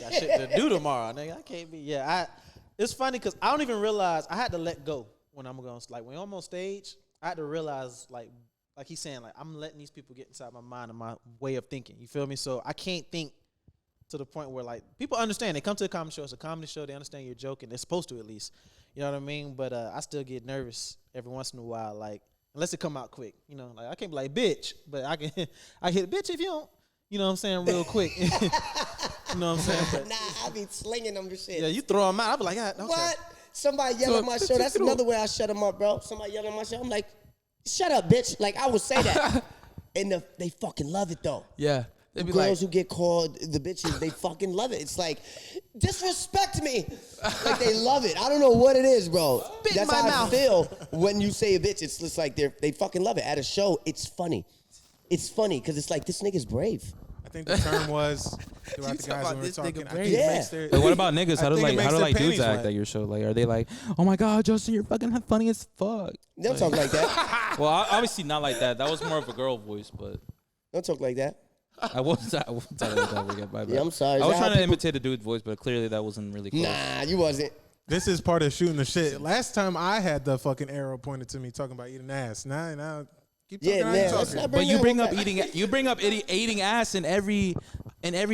Got shit to do tomorrow, nigga. I can't be. Yeah, it's funny because I don't even realize I had to let go when I'm going. Like when I'm on stage, I had to realize like he's saying, like I'm letting these people get inside my mind and my way of thinking. You feel me? So I can't think to the point where like people understand. They come to a comedy show. It's a comedy show. They understand you're joking. They're supposed to at least. You know what I mean? But I still get nervous every once in a while, like unless it come out quick. You know, like I can't be like bitch, but I hit bitch if you don't. You know what I'm saying? Real quick. You know what I'm saying? But, Nah, I be slinging them and shit. yeah, you throw them out. I be like, okay. What? Somebody yell at my show. That's another way I shut them up, bro. Somebody yell at my show. I'm like, shut up, bitch. Like, I would say that. And they fucking love it, though. Yeah. They be Girls like, who get called the bitches, they fucking love it. It's like, disrespect me. Like, they love it. I don't know what it is, bro. Spit That's in my how mouth. I feel when you say a bitch. It's just like they fucking love it. At a show, it's funny. It's funny because it's like, this nigga's brave. I think the term was throughout You the talking guys about when we were this nigga talking. I brave? think it Yeah. makes their- But what about niggas? How I do think it makes their dudes panties act wet. at your show? Like, are they like, oh my god, Justin, you're fucking funny as fuck? Don't talk like that. Well, obviously not like that. That was more of a girl voice, but Don't talk like that. I wasn't telling you that again. My bad. Yeah, I'm sorry. Is I was that how trying to people- imitate a dude's voice, but clearly that wasn't really close. Nah, you wasn't. This is part of shooting the shit. Last time I had the fucking arrow pointed to me talking about eating ass. Now, keep talking. Yeah, how man. you Let's talking. not But bring you that bring one up back. eating ass in every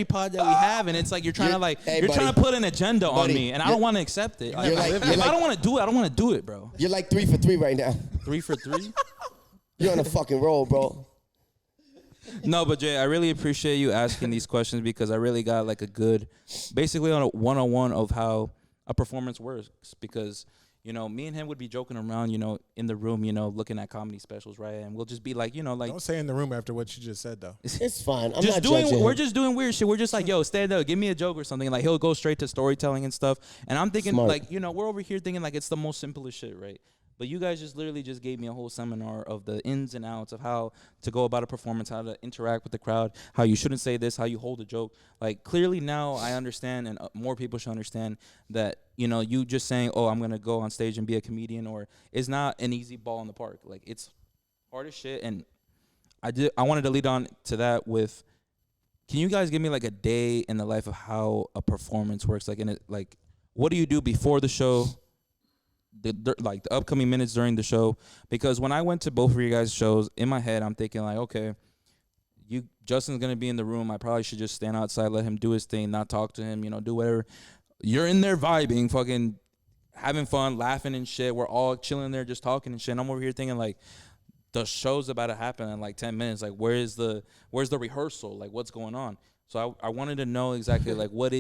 pod that we have, and it's like you're trying to Hey, you're trying buddy. to put an agenda on Buddy, me, and I you're- don't want to accept it. Like, you're like- if you're I like- don't want to do it, I don't want to do it, bro. You're like 3 for 3 right now. 3 for 3. You're on a fucking roll, bro. No, but Jay, I really appreciate you asking these questions because I really got like a good, basically on a one-on-one of how a performance works. Because, you know, me and him would be joking around, you know, in the room, you know, looking at comedy specials, right? And we'll just be like, you know, like Don't say in the room after what you just said, though. It's fine. I'm just not doing, judging we're him. just doing weird shit. We're just like, yo, stand up, give me a joke or something. Like he'll go straight to storytelling and stuff. And I'm thinking Smart. like, you know, we're over here thinking like it's the most simplest shit, right? But you guys just literally just gave me a whole seminar of the ins and outs of how to go about a performance, how to interact with the crowd, how you shouldn't say this, how you hold a joke. Like clearly now I understand, and more people should understand that, you know, you just saying, oh, I'm going to go on stage and be a comedian or is not an easy ball in the park. Like it's hard as shit. And I wanted to lead on to that with, can you guys give me like a day in the life of how a performance works? Like what do you do before the show? The upcoming minutes during the show, because when I went to both of you guys' shows, in my head I'm thinking like, okay, Justin's gonna be in the room. I probably should just stand outside, let him do his thing, not talk to him, you know, do whatever. You're in there vibing, fucking having fun, laughing and shit. We're all chilling there, just talking and shit. And I'm over here thinking like, the show's about to happen in like 10 minutes. Like, where's the rehearsal? Like, what's going on? So I wanted to know exactly like what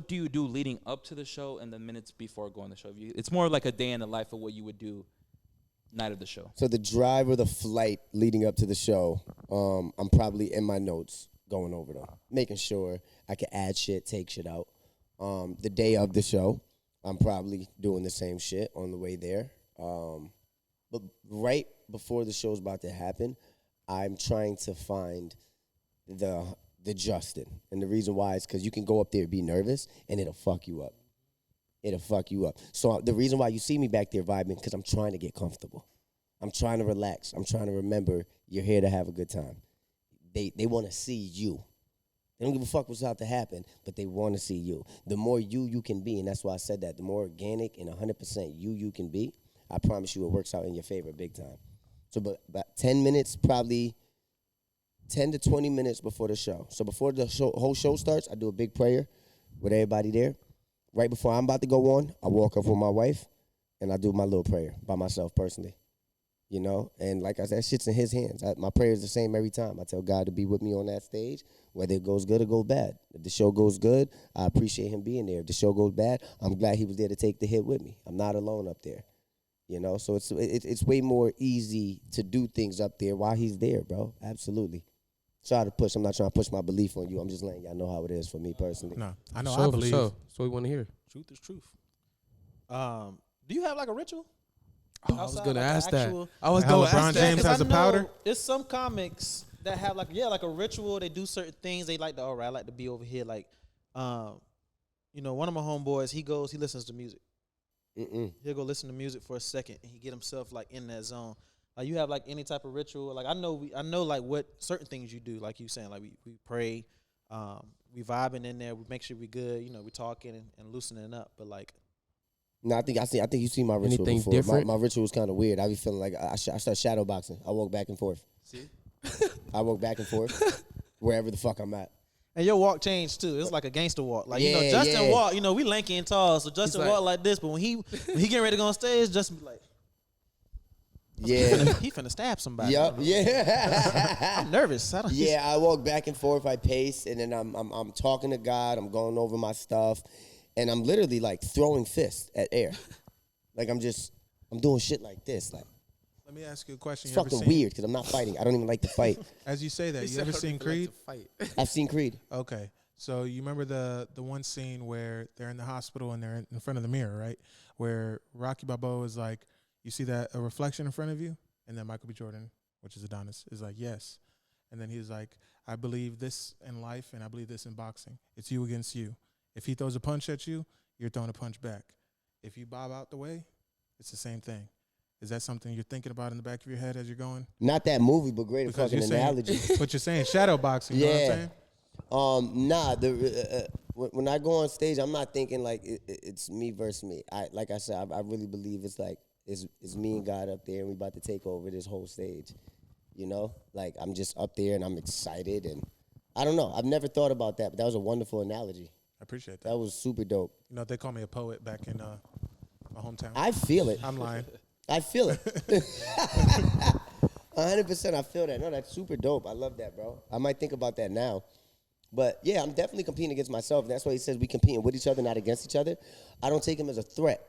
do you do leading up to the show and the minutes before going to the show? It's more like a day in the life of what you would do night of the show. So the drive or the flight leading up to the show, I'm probably in my notes going over them, making sure I can add shit, take shit out. The day of the show, I'm probably doing the same shit on the way there. But right before the show's about to happen, I'm trying to find the Justin. And the reason why is because you can go up there and be nervous, and it'll fuck you up. It'll fuck you up. So the reason why you see me back there vibing, because I'm trying to get comfortable. I'm trying to relax. I'm trying to remember you're here to have a good time. They want to see you. They don't give a fuck what's about to happen, but they want to see you. The more you can be, and that's why I said that, the more organic and 100% you can be, I promise you it works out in your favor big time. So but about 10 minutes, probably 10 to 20 minutes before the show. So before the whole show starts, I do a big prayer with everybody there. Right before I'm about to go on, I walk up with my wife, and I do my little prayer by myself personally. You know? And like I said, shit's in his hands. My prayer is the same every time. I tell God to be with me on that stage, whether it goes good or goes bad. If the show goes good, I appreciate him being there. If the show goes bad, I'm glad he was there to take the hit with me. I'm not alone up there. You know? So it's way more easy to do things up there while he's there, bro. Absolutely. Try to push. I'm not trying to push my belief on you. I'm just letting y'all know how it is for me personally. No, I know. show I for believe. show. That's what we want to hear. Truth is truth. Do you have like a ritual? I was gonna ask that. actual, I was How gonna LeBron ask that. James 'cause has I a powder? know It's some comics that have like a ritual. They do certain things. They like to, all right, I like to be over here. Like, one of my homeboys, he listens to music. He'll go listen to music for a second and he get himself like in that zone. Like you have like any type of ritual. Like I know like what certain things you do. Like you saying, like we pray, we vibing in there. We make sure we good. We talking and loosening up. But like, No, I think you see my ritual Anything before. different? My ritual is kind of weird. I be feeling like I start shadow boxing. I walk back and forth. See? I walk back and forth wherever the fuck I'm at. and your walk changed too. It's like a gangster walk. Like Yeah, Justin yeah. walk. We lanky and tall, so Justin like- walk like this. But when he getting ready to go on stage, Justin be like, Yeah. he finna stab somebody. Yup. Yeah. I'm nervous. I don't. Yeah, I walk back and forth. I pace, and then I'm talking to God. I'm going over my stuff, and I'm literally like throwing fists at air, like I'm doing shit like this. Like Let me ask you a question. it's You ever fucking seen- weird because I'm not fighting. I don't even like to fight. As you say that, He you said, ever "I don't seen even like Creed? to fight." I've seen Creed. Okay. So you remember the one scene where they're in the hospital and they're in front of the mirror, right? Where Rocky Balboa is like, you see that a reflection in front of you? And then Michael B. Jordan, which is Adonis, is like, yes. And then he's like, I believe this in life and I believe this in boxing. It's you against you. If he throws a punch at you, you're throwing a punch back. If you bob out the way, it's the same thing. Is that something you're thinking about in the back of your head as you're going? Not that movie, but great Because fucking you're saying, analogy. but you're saying shadow boxing, you know what I'm saying? Nah. When I go on stage, I'm not thinking like it's me versus me. Like I said, I really believe it's like it's me and God up there, and we about to take over this whole stage. Like I'm just up there and I'm excited, and I don't know. I've never thought about that, but that was a wonderful analogy. I appreciate that. That was super dope. They call me a poet back in my hometown. I feel it. I'm lying. I feel it. 100%. I feel that. No, that's super dope. I love that, bro. I might think about that now. But yeah, I'm definitely competing against myself. And that's why he says we competing with each other, not against each other. I don't take him as a threat.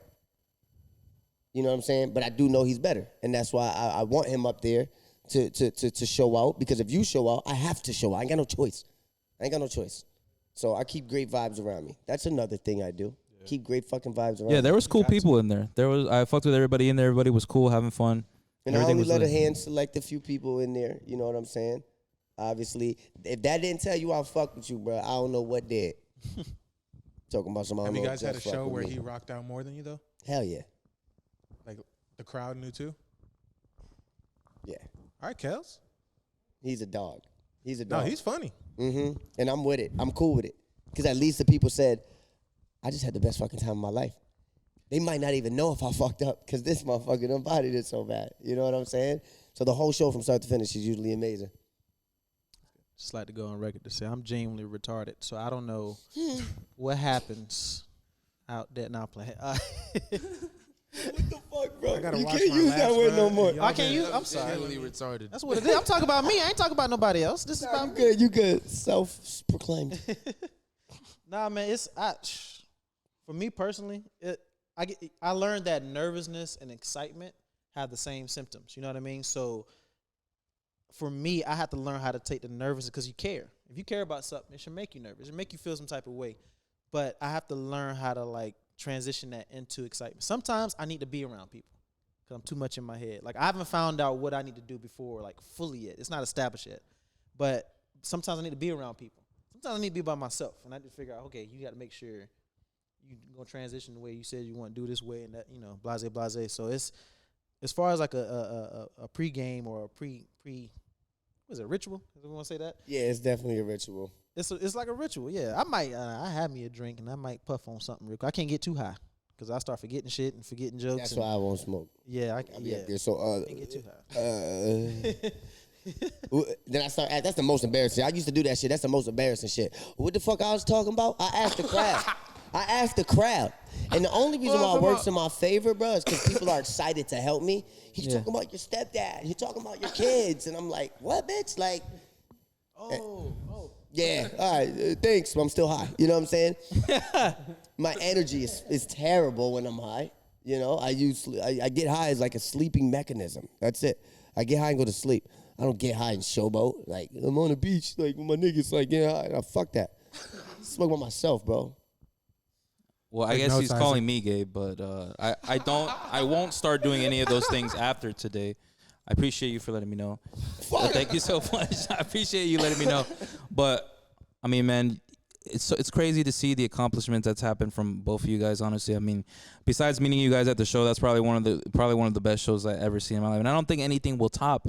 You know what I'm saying? But I do know he's better. And that's why I want him up there to show out. Because if you show out, I have to show out. I ain't got no choice. So I keep great vibes around me. That's another thing I do. Keep great fucking vibes around me. Yeah, there was cool people in there. I fucked with everybody in there. Everybody was cool, having fun. And I Everything only was let a lit. hand select a few people in there. You know what I'm saying? Obviously, if that didn't tell you I fuck with you, bro, I don't know what did. Talking about some. Have you guys had a show where he rocked out more than you, though? Hell yeah. Like, the crowd knew, too? Yeah. All right, Kels. He's a dog. He's a No, dog. he's funny. And I'm with it. I'm cool with it. Because at least the people said, I just had the best fucking time of my life. They might not even know if I fucked up because this motherfucker embodied it so bad. You know what I'm saying? So the whole show from start to finish is usually amazing. Just like to go on record to say I'm genuinely retarded, so I don't know what happens out there. Now playing. What the fuck, bro? I gotta You watch can't my use that laughs, word bro. no more. Y'all I can't been- use. I'm sorry. Genuinely retarded. That's what it is. I'm talking about me. I ain't talking about nobody else. This is Nah, about you me. good. You good. Self-proclaimed. Nah, man. For me personally, I learned that nervousness and excitement have the same symptoms. You know what I mean? So for me, I have to learn how to take the nervousness because you care. If you care about something, it should make you nervous. It should make you feel some type of way. But I have to learn how to like transition that into excitement. Sometimes I need to be around people because I'm too much in my head. Like I haven't found out what I need to do before, like fully yet. It's not established yet. But sometimes I need to be around people. Sometimes I need to be by myself, and I need to figure out, okay, you got to make sure you gonna transition the way you said you want to do this way, and that blase. So it's as far as like a pregame or a pre was it a ritual? Does we want to say that? Yeah, it's definitely a ritual. It's like a ritual. Yeah, I might I have me a drink and I might puff on something real quick. I can't get too high because I start forgetting shit and forgetting jokes. That's and, why I won't smoke. Yeah, I be yeah. up there. So Can't get too high. then I start. That's the most embarrassing. I used to do that shit. That's the most embarrassing shit. What the fuck I was talking about? I asked the crowd. And the only reason why it works in my favor, bro, is because people are excited to help me. He's talking about your stepdad. He's talking about your kids. And I'm like, what, bitch? Like, yeah, all right, thanks, but I'm still high. You know what I'm saying? My energy is terrible when I'm high. You know, I get high as like a sleeping mechanism. That's it. I get high and go to sleep. I don't get high and showboat. Like, I'm on the beach, like, with my niggas, like, yeah, fuck that. Smoke by myself, bro. Well, I Take guess notes, he's Isaac. calling me gay, but I won't start doing any of those things after today. I appreciate you for letting me know. Thank you so much. I appreciate you letting me know. But I mean, man, it's crazy to see the accomplishments that's happened from both of you guys. Honestly, I mean, besides meeting you guys at the show, that's probably one of the best shows I ever seen in my life, and I don't think anything will top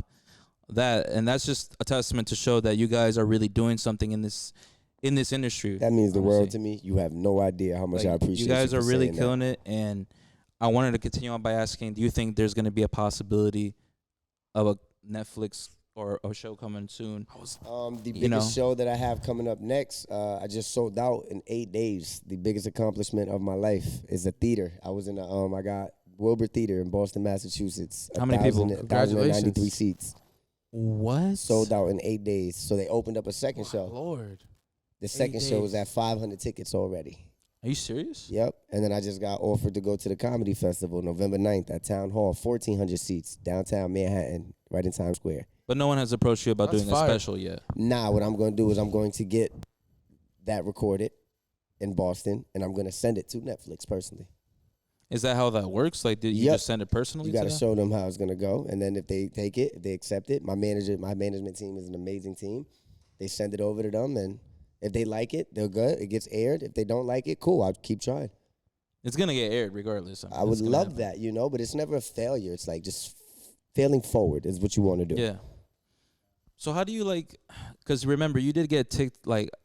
that. And that's just a testament to show that you guys are really doing something in this industry. That means the world honestly. to me. You have no idea how much Like, I appreciate you guys for are really saying that. killing it, and I wanted to continue on by asking, do you think there's going to be a possibility of a Netflix or a show coming soon? The biggest show that I have coming up next, I just sold out in 8 days. The biggest accomplishment of my life is a theater. I was in I got Wilbur Theater in Boston, Massachusetts. How many people? 1,093 seats. What? Sold out in 8 days. So they opened up a second show. Lord. The second show was days. at 500 tickets already. Are you serious? Yep. And then I just got offered to go to the Comedy Festival November 9th at Town Hall, 1,400 seats, downtown Manhattan, right in Times Square. But no one has approached you about That's doing a fire. special yet. Now what I'm going to do is I'm going to get that recorded in Boston, and I'm going to send it to Netflix personally. Is that how that works? Like, did you Yep. just send it personally? You got to them? show them how it's going to go, and then if they take it, if they accept it, my management team is an amazing team. They send it over to them, and if they like it, they're good. It gets aired. If they don't like it, cool. I'll keep trying. It's gonna get aired regardless. I would love that, but it's never a failure. It's like just failing forward is what you want to do. Yeah. So how do you because remember you did get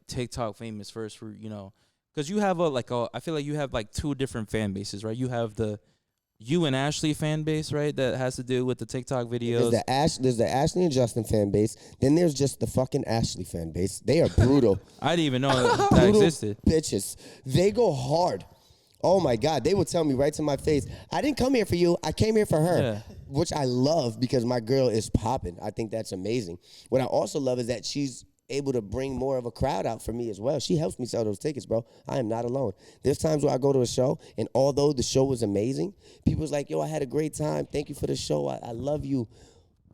TikTok famous first for, because you have I feel like you have like two different fan bases, right? You have the you and Ashley fan base, right? That has to do with the TikTok videos. There's the Ashley and Justin fan base. Then there's just the fucking Ashley fan base. They are brutal. I didn't even know that Brutal existed. bitches. They go hard. Oh my God. They would tell me right to my face, I didn't come here for you. I came here for her. Yeah. Which I love because my girl is popping. I think that's amazing. What I also love is that she's able to bring more of a crowd out for me as well. She helps me sell those tickets, bro. I am not alone. There's times where I go to a show, and although the show was amazing, people's like, yo, I had a great time. Thank you for the show. I love you.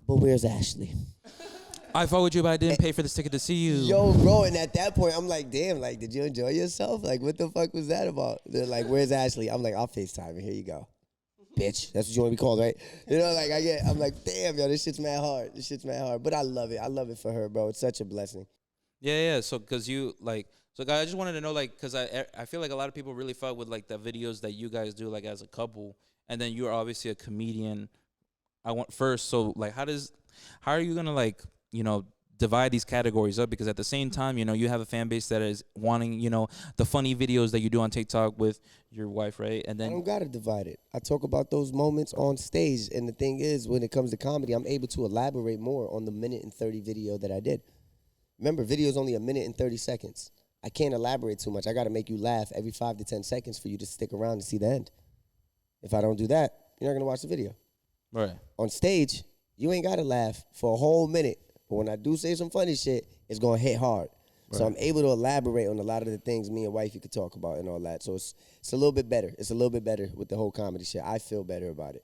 But where's Ashley? I fought with you, but I didn't pay for this ticket to see you. Yo, bro, and at that point, I'm like, damn, like, did you enjoy yourself? Like, what the fuck was that about? They're like, where's Ashley? I'm like, I'll FaceTime her. Here you go. Bitch. That's what you want to be called, right? I'm like, damn, yo, this shit's mad hard. But I love it. I love it for her, bro. It's such a blessing. Yeah. So, because you, so guys, I just wanted to know, because I feel like a lot of people really fuck with, the videos that you guys do, as a couple. And then you're obviously a comedian. So, how are you going to, divide these categories up? Because at the same time, you have a fan base that is wanting, the funny videos that you do on TikTok with your wife, right? And I then don't got to divide it. I talk about those moments on stage. And the thing is, when it comes to comedy, I'm able to elaborate more on the 1:30 video that I did. Remember, video is only 1:30 seconds. I can't elaborate too much. I got to make you laugh every 5 to 10 seconds for you to stick around and see the end. If I don't do that, you're not going to watch the video. right. On stage, you ain't got to laugh for a whole minute. But when I do say some funny shit, it's going to hit hard. Right. So I'm able to elaborate on a lot of the things me and wifey could talk about and all that. So it's a little bit better. It's a little bit better with the whole comedy shit. I feel better about it.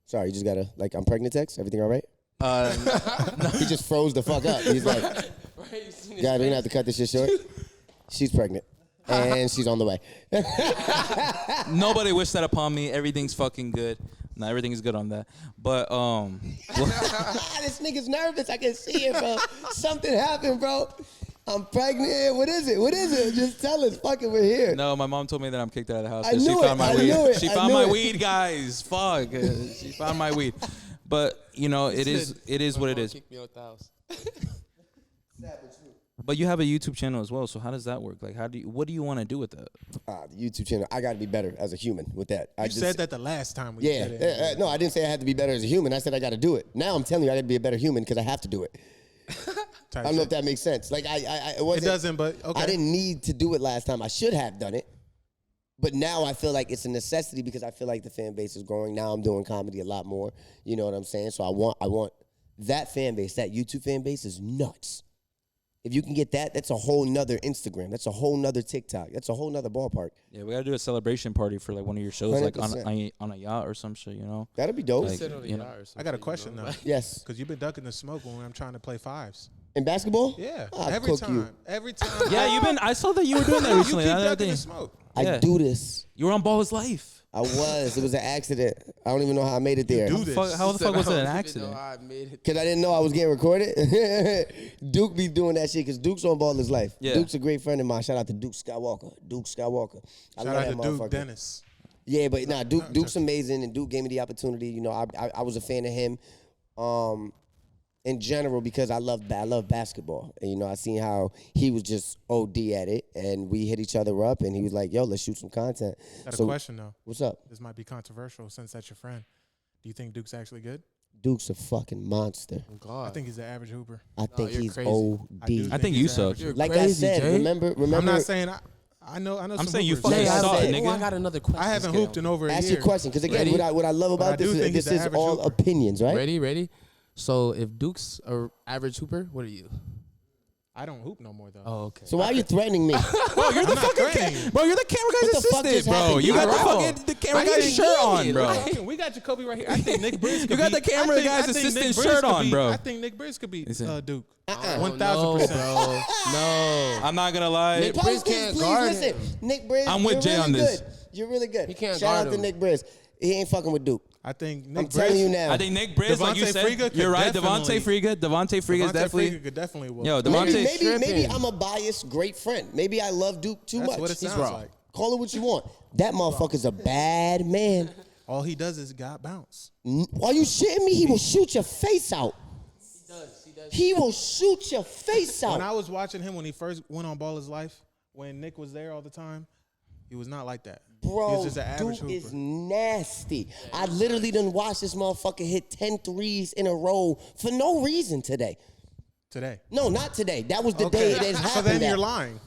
Sorry, you just got to, I'm pregnant text? Everything all right? No. He just froze the fuck up. He's like, God, we're going to have to cut this shit short. She's pregnant. And she's on the way. Nobody wished that upon me. Everything's fucking good. No, everything is good on that. But This nigga's nervous. I can see it, bro. Something happened, bro. I'm pregnant. What is it? Just tell us. Fuck it, we're here. No, my mom told me that I'm kicked out of the house. I 'cause knew she it. found my I weed. knew it. She I found knew my it. weed, guys. Fuck. She found my weed. But it is what it is. Kick me out the house. But you have a YouTube channel as well. So how does that work? What do you want to do with that? The YouTube channel. I got to be better as a human with that. You said that the last time we did it. No, I didn't say I had to be better as a human. I said I got to do it. Now I'm telling you I got to be a better human because I have to do it. I don't know if that makes sense. It wasn't. It doesn't, but okay. I didn't need to do it last time. I should have done it. But now I feel like it's a necessity because I feel like the fan base is growing. Now I'm doing comedy a lot more. You know what I'm saying? So I want that fan base, that YouTube fan base is nuts. If you can get that, that's a whole nother Instagram. That's a whole nother TikTok. That's a whole nother ballpark. Yeah, we gotta do a celebration party for one of your shows, 100%. on a yacht or some shit. That'd be dope. Like, I got a question though. Yes. Because you've been ducking the smoke when I'm trying to play fives. In basketball? Yeah, I'll every cook time. you. Every time. Yeah, you've been. I saw that you were doing that You recently. keep the other ducking day. the smoke. I Yeah. do this. You were on Ball is Life. I was. It was an accident. I don't even know how I made it there. do this. How the fuck was it an I don't even accident? know how I made it. Because I didn't know I was getting recorded. Duke be doing that shit because Duke's on Ball His Life. Yeah. Duke's a great friend of mine. Shout out to Duke Skywalker. Duke Skywalker. I Shout love out that to Duke motherfucker. Dennis. Yeah, but nah, Duke's amazing, and Duke gave me the opportunity. You know, I was a fan of him, in general because I love basketball, and you know I seen how he was just OD at it, and we hit each other up, and he was like, "Yo, let's shoot some content." Got a question though. What's up? This might be controversial since that's your friend. Do you think Duke's actually good? Duke's a fucking monster. Oh, God. I think he's an average hooper. I think you're he's crazy. OD. I think you he's suck. average. You're Like crazy, I said, Jay. remember. I'm not saying I know. I'm some saying you hoopers. fucking Yeah, I suck, said- Oh, I nigga. got another question. I haven't Let's hooped get in over a Ask year. your question because again, Ready? what I love But I about do this think is he's an this is average all hooper. opinions, right? Ready? So if Duke's a average hooper, what are you? I don't hoop no more though. Oh, okay. So why are you threatening me? Bro, you're the not fucking threatening. bro. You're the camera What guy's the fuck assistant, just bro. happened? You got the Bro. fucking the camera I guy's didn't shirt mean on, it. bro. We got Jacoby right here. I think Nick Briggs could You got be- the camera I think- guy's I think Nick assistant Briggs shirt could on, be- bro. I think Nick Briggs could be Listen. Duke. Oh, 1000%. no, bro. No. I'm not gonna lie. Nick Briggs can't please guard listen. him. Nick Briggs, I'm with you're Jay really on this. good. You're really good. He can't Shout guard out to him. Nick Briggs. He ain't fucking with Duke. I think Nick I'm Briggs. telling you now. I think Nick Briggs, like you Devontae said, Friga could you're right. Devontae definitely- Friga, Devontae Friga is Devontae definitely. Friga could definitely will. Yo, maybe, Devontae. maybe tripping. I'm a biased great friend. Maybe I love Duke too That's much. what it He's sounds wrong. like. Call it what you want. That motherfucker's a bad man. All he does is got bounce. Are you shitting me? He will shoot your face out. He will shoot your face When out. I was watching him when he first went on Ball His Life, when Nick was there all the time, he was not like that. he Bro, was just an average Duke hooper. is nasty. I literally done watched this motherfucker hit 10 threes in a row for no reason today. Today. No, not today. That was the day it has happened. So then you're at. lying.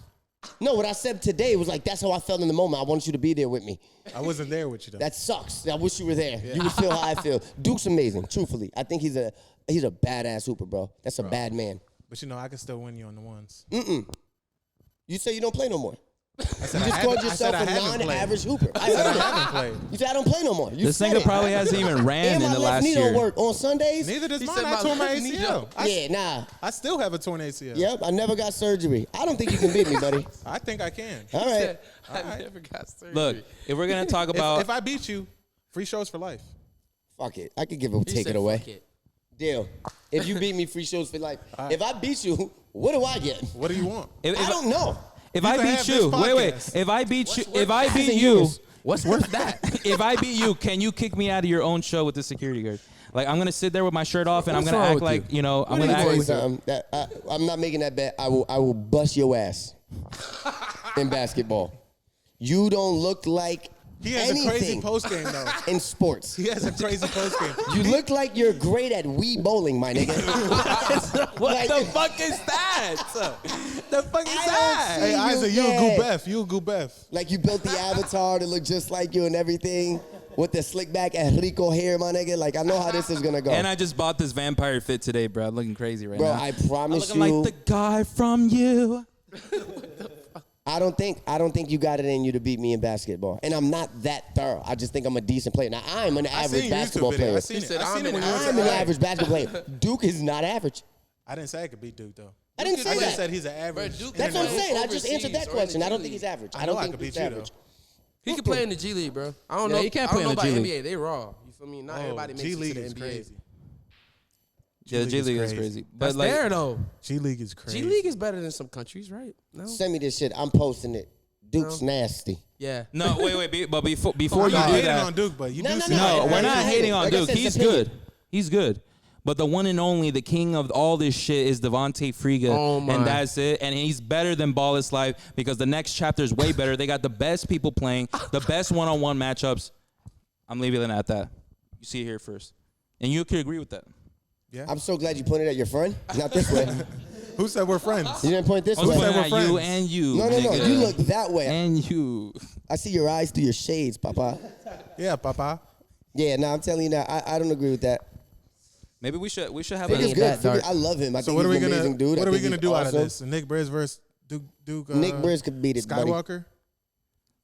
No, what I said today was like, that's how I felt in the moment. I wanted you to be there with me. I wasn't there with you though. That sucks. I wish you were there. You would feel how I feel. Duke's amazing, truthfully. I think he's a badass hooper, bro. That's a bad man. But you know, I can still win you on the ones. You say you don't play no more. I said You I just haven't- called I yourself said I a haven't played. non-average hooper. I I said heard I it. haven't played. You said I don't play no more. You This said nigga it. probably hasn't even ran And in my the left last knee year. don't work on Sundays. Neither does He mine. said I my tore my left knee ACL. Yeah, nah. I still have a torn ACL. Yep, I never got surgery. I don't think you can beat me, buddy. I think I can. All right. I never got surgery. Look, if we're gonna talk about, If I beat you, free shows for life. Fuck it. I could give it, He take said, it away. "Fuck it." Deal. If you beat me, free shows for life. If I beat you, what do I get? What do you want? if I don't know. if You I can beat have you, this wait, podcast. if I beat you, What's if I worth beat passing you, yours? What's worth that? if I beat you, can you kick me out of your own show with the security guard? Like I'm gonna sit there with my shirt off and What's I'm gonna wrong act with like you? I'm Let gonna me act tell you like something. That I'm not making that bet. I will bust your ass in basketball. You don't look like He has anything a crazy post game though. in sports. He has a crazy post game. You look like you're great at Wii bowling, my nigga. what Like- the fuck is that? The fuck is I that? don't see- Hey, Isaac, you a Yeah. Goobeth. You a Goobeth. Like you built the avatar to look just like you and everything with the slick back Enrico hair, my nigga. Like I know how this is gonna go. And I just bought this vampire fit today, bro. I'm looking crazy right Bro, now. I I'm promise looking you, like the guy from You. I don't think you got it in you to beat me in basketball. And I'm not that thorough. I just think I'm a decent player. Now I'm an I average seen your YouTube basketball video. player. I seen He it. said, I seen I'm it when an you were I'm an saying- average basketball player. Duke is not average. I didn't say I could beat Duke though. I didn't say I just that. said he's an average. Duke That's what I'm He's saying. I just answered that overseas or in question. the I don't G think he's League. average. I I don't know I think could he's beat you, average. He can play in the G League, bro. I don't Yeah, know. he can I don't play in know the about G League. NBA. They raw. You feel me? Not everybody makes G it League to the is NBA. crazy. Yeah, the G G-League League is is crazy. crazy. But That's like, there though. G League is crazy. G League is better than some countries, right? No. Send me this shit. I'm posting it. Duke's nasty. Yeah. no, wait. But before I'm you not do hating that, on Duke, but you No, do no, see. no. no, I we're not hate hating it. on Like I Duke. said, He's it's opinion. good. He's good. But the one and only, the king of all this shit is Devontae Friga. Oh, my. And that's it. And he's better than Ball is Life because the next chapter is way better. They got the best people playing, the best one-on-one matchups. I'm leaving it at that. You see it here first. And you could agree with that. I'm so glad you pointed at your friend. Not this way. Who said we're friends? You didn't point this I was way. pointing we're at you friends. and you. No. nigga. You look that way. And you. I see your eyes through your shades, Papa. Yeah, Papa. Yeah, no, I'm telling you now. I don't agree with that. Maybe we should have Think a it's good. I love him. I So think what are we he's an gonna amazing dude. what I are we think gonna he's do out of awesome. this? Nick Briz versus Duke. Nick Briz could beat it, buddy. Skywalker.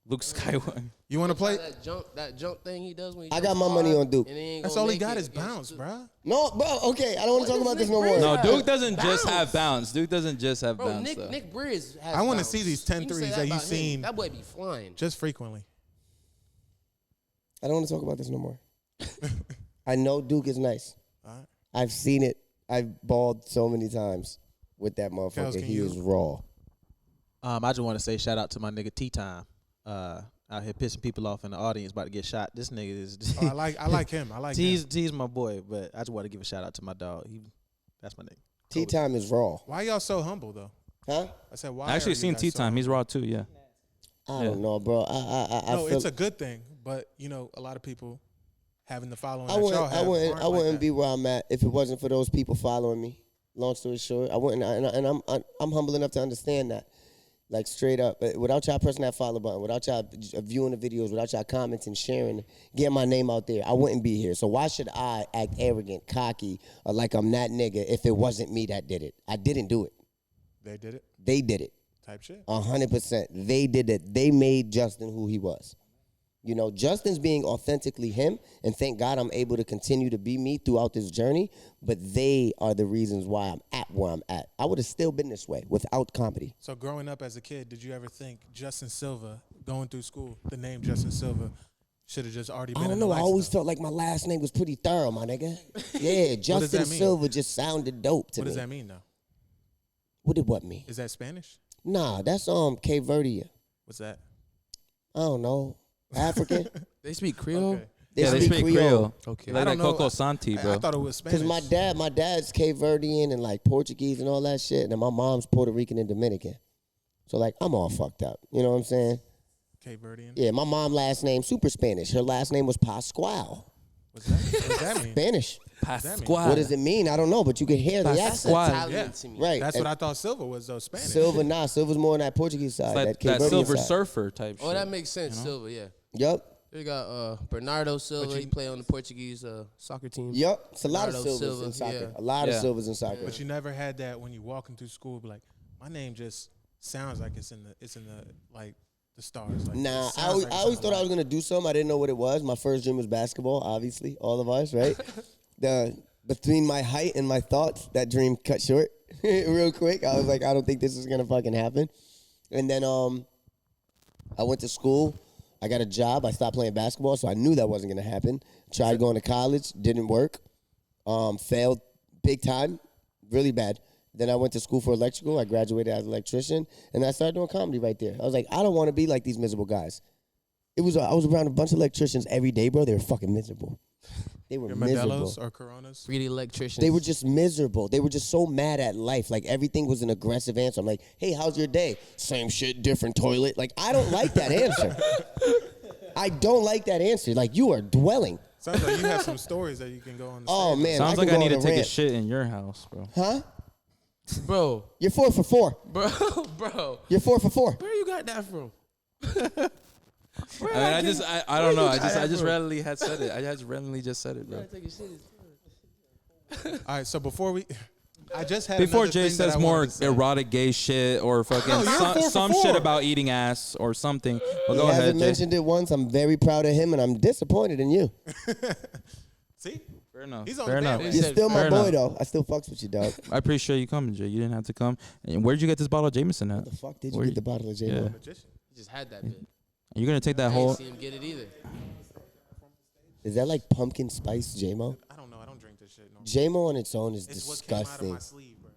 Luke Skywalker. You want to play? That jump thing he does when he I jumps got my money hard on Duke. and he ain't That's gonna all he make got it is against bounce, the- bro. No, bro. Okay, I don't want to talk about this no more. No, Yeah. Duke doesn't just Bounce. have bounce. Duke doesn't just have Bro, bounce. though. Nick Briz has I wanna bounce. see these 10 You can say threes that you've about him. seen. That boy be flying. Just frequently. I don't want to talk about this no more. I know Duke is nice. All right. I've seen it. I've balled so many times with that Kels, motherfucker. can He you- is raw. I just want to say shout out to my nigga Tea Time. Out here pissing people off in the audience about to get shot. This nigga is. Oh, I like him. I like him. T's my boy, but I just want to give a shout out to my dog. That's my nigga. Tea time is raw. Why y'all so humble though? Huh? I said why? I actually are you seen guys Tea so Time. He's humble? raw too. Yeah. I Yeah. don't know, bro. I No, feel it's a good thing, but you know, a lot of people having the following I that wouldn't, y'all I have wouldn't, aren't I wouldn't like be where I'm at if it wasn't for those people following me. Long story short, I wouldn't, and I'm humble enough to understand that, like straight up. Without y'all pressing that follow button, without y'all viewing the videos, without y'all commenting, sharing, getting my name out there, I wouldn't be here. So why should I act arrogant, cocky, or like I'm that nigga if it wasn't me that did it? I didn't do it. They did it They did it. type shit. 100%. They did it. They made Justin who he was. You know, Justin's being authentically him, and thank God I'm able to continue to be me throughout this journey, but they are the reasons why I'm at where I'm at. I would have still been this way without comedy. So growing up as a kid, did you ever think Justin Silva going through school, the name Justin Silva, should have just already been? I don't in the know. I always lifestyle? felt like my last name was pretty thorough, my nigga. Yeah, does Justin that mean? Silva just sounded dope to What me. does that mean though? What did what mean? Is that Spanish? Nah, that's Cape Verde. What's that? I don't know. African? They speak Creole. Okay. Yeah, they speak Creole. Okay. Like I that don't know. Coco Santi, bro. I thought it was Spanish. Because my dad's Cape Verdean and like Portuguese and all that shit, and then my mom's Puerto Rican and Dominican. So like I'm all fucked up. You know what I'm saying? Cape Verdean. Yeah, my mom's last name super Spanish. Her last name was Pascual. What's that? What does that mean? Spanish. Pascual. What does it mean? I don't know, but you can hear the Pascual. accent. Italian Yeah. to me. Right. That's and what I thought Silva was though. Spanish. Silver's more on that Portuguese side, Like that Cape that Verdean Silver side. Surfer type shit. Oh, that makes sense. Silva, yeah. Yup. They got Bernardo Silva. He play on the Portuguese soccer team. Yup. It's a lot of Bernardo Silvers Silva, in soccer. yeah. A lot of Yeah. Silvers in soccer. But you never had that when you walking through school. Be like, my name just sounds like it's in the like the stars. Like, Nah, it I sounds always, like I always something thought I was like- gonna do something. I didn't know what it was. My first dream was basketball. Obviously, all of us, right? Between my height and my thoughts, that dream cut short real quick. I was like, I don't think this is gonna fucking happen. And then I went to school. I got a job. I stopped playing basketball, so I knew that wasn't gonna happen. Tried going to college, didn't work. Failed big time, really bad. Then I went to school for electrical. I graduated as an electrician, and I started doing comedy right there. I was like, I don't want to be like these miserable guys. I was around a bunch of electricians every day, bro. They were fucking miserable. They were Your miserable. Modelos or Coronas. Three electricians. They were just miserable. They were just so mad at life. Like everything was an aggressive answer. I'm like, hey, how's your day? Same shit, different toilet. Like I don't like that answer. I don't like that answer. Like you are dwelling. Sounds like you have some stories that you can go on. The Oh stage. man, Sounds I like can I go need to on a take a rant. shit in your house, bro. Huh? bro, You're 4 for 4. bro. You're 4 for 4. Where you got that from? I mean, I don't know. I just randomly had said it. I just randomly just said it, bro. All right, so before I just had Before another Jay thing that says I more wanted to say. erotic gay shit or fucking No, you're 4 for some 4. shit about eating ass or something. Well, He go ahead, hasn't Jay. mentioned it once. I'm very proud of him, and I'm disappointed in you. See, Fair enough. He's on Fair the enough. bandwagon. You're still my Fair boy, enough. though. I still fucks with you, dog. I appreciate you coming, Jay. You didn't have to come. And where'd you get this bottle of Jameson at? The fuck did you Where get the bottle of J-Lo? Yeah. magician. He just had that bit. You're gonna take that I ain't whole. see him get it either. Is that like pumpkin spice J-Mo? I don't know. I don't drink this shit. No. J-Mo on its own is It's what came out of disgusting. my sleeve, bro.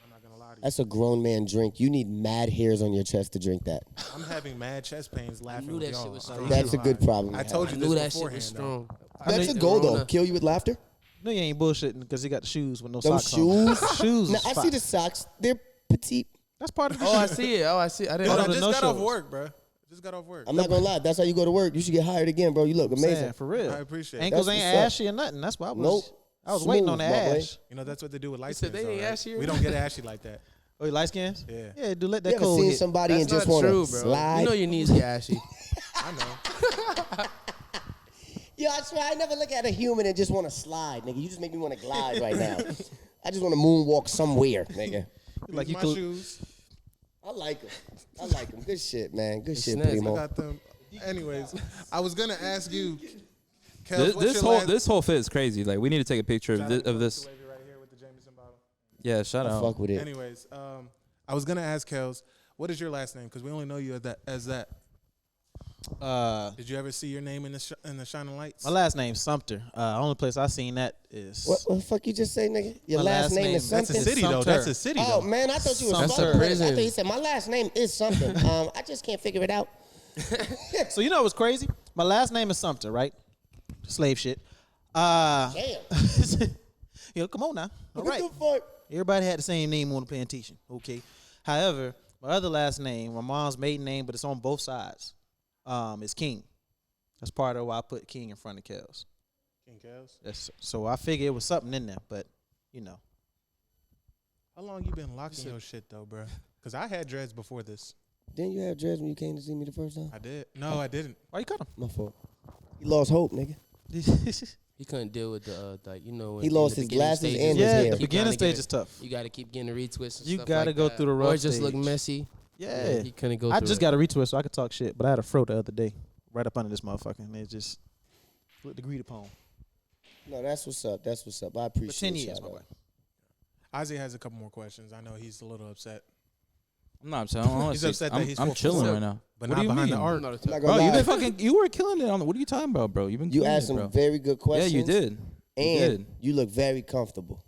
I'm not gonna lie to you. That's a grown man drink. You need mad hairs on your chest to drink that. I'm having mad chest pains laughing knew with that y'all. shit was I strong. ain't That's a gonna good lie. problem. I to told have. you I knew this that shit beforehand. was strong. That's a goal, though. Kill you with laughter? No, you ain't bullshitting because he got the shoes with no Them socks on. shoes? Shoes. Now, is I fire. see the socks. They're petite. That's part of the Oh, I shit. see it. I didn't Dude, I Hold on, just no got off shows. work, bro. Just got off work. I'm not going to lie. That's how you go to work. You should get hired again, bro. You look amazing. Saying, for real. I appreciate it. Ankles That's ain't what's up. ashy or nothing. That's why I was. Nope. I was waiting on the Smooth, my boy. ash. You know that's what they do with light said skins. they ain't though, right? ashy or We don't get ashy like that. Oh, you light skins? Yeah. Yeah, dude, let You that ever cold seen hit. somebody That's and just not want true, to bro. slide? You know your knees get ashy. I know. Yo, I swear I never look at a human and just want to slide, nigga. You just make me want to glide right now. I just want to moonwalk somewhere, nigga. Like These you my could. shoes. I like them. Good shit, man. Good shit, nice. I Primo. got them. Anyways, I was gonna ask you, Kels, This whole fit is crazy. Like, we need to take a picture of this. right here with the Jameson bottle. Yeah, shout I out. fuck with it. Anyways, I was gonna ask Kels, what is your last name? Because we only know you as that. Did you ever see your name in the Shining Lights? My last name's Sumter. Only place I seen that is What the fuck you just say, nigga? Your My last last name name- is something. That's a city though. Sumter. That's a city Oh though. man, I thought you was That's fucking a with it. I prison. thought you said my last name is something. I just can't figure it out. So you know what's crazy? My last name is Sumter, right? Slave shit. Damn. Come on now. All What right. the fuck? Everybody had the same name on the plantation. Okay. However, my other last name, my mom's maiden name, but it's on both sides. Is King. That's part of why I put King in front of Kels. King Kels. So I figured it was something in there, but you know. How long you been locking your shit though, bro? Because I had dreads before this. Didn't you have dreads when you came to see me the first time? I did. No, I didn't. Why you cut him? My fault. He lost hope, nigga. He couldn't deal with the like He in lost the his beginning glasses stages, and his Yeah, hair. the keep beginning trying to get stage is tough. You got to keep getting retwists. And You stuff gotta like go that. through the Or rough it just look stage. messy. Yeah. He couldn't go. I through just it. got a retwist so I could talk shit, but I had a fro the other day, right up under this motherfucker, and it just looked agreed upon. No, that's what's up. That's what's up. I For appreciate 10 it. years, my boy. Isaiah has a couple more questions. I know he's a little upset, I'm not upset. Honestly, upset that he's I'm 4 chilling foot. right now. but What not do you behind the mean? art. I'm not a I'm not tough- gonna Bro, you've lie. been you were killing it on. What are you talking about, bro? You've been You killing asked it, some bro. very good Yeah, questions. you did. You And did. you look very comfortable.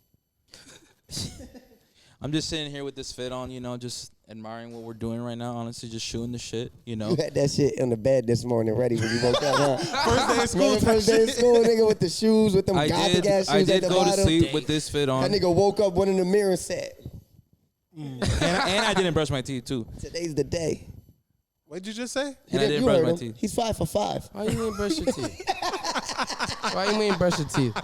I'm just sitting here with this fit on, just admiring what we're doing right now. Honestly, just shooting the shit, You had that shit on the bed this morning ready when you woke up, huh? First day of school. Remember type first day of shit. school, nigga, with the shoes, with them gothic ass shoes I at did the go to bottom. sleep with this fit on, That nigga woke up, went in the mirror and said, and I didn't brush my teeth too. "Today's the day." What'd you just say? And I You didn't you brush heard my him. teeth. He's 5 for 5. Why you ain't brush your teeth? Why you ain't brush your teeth?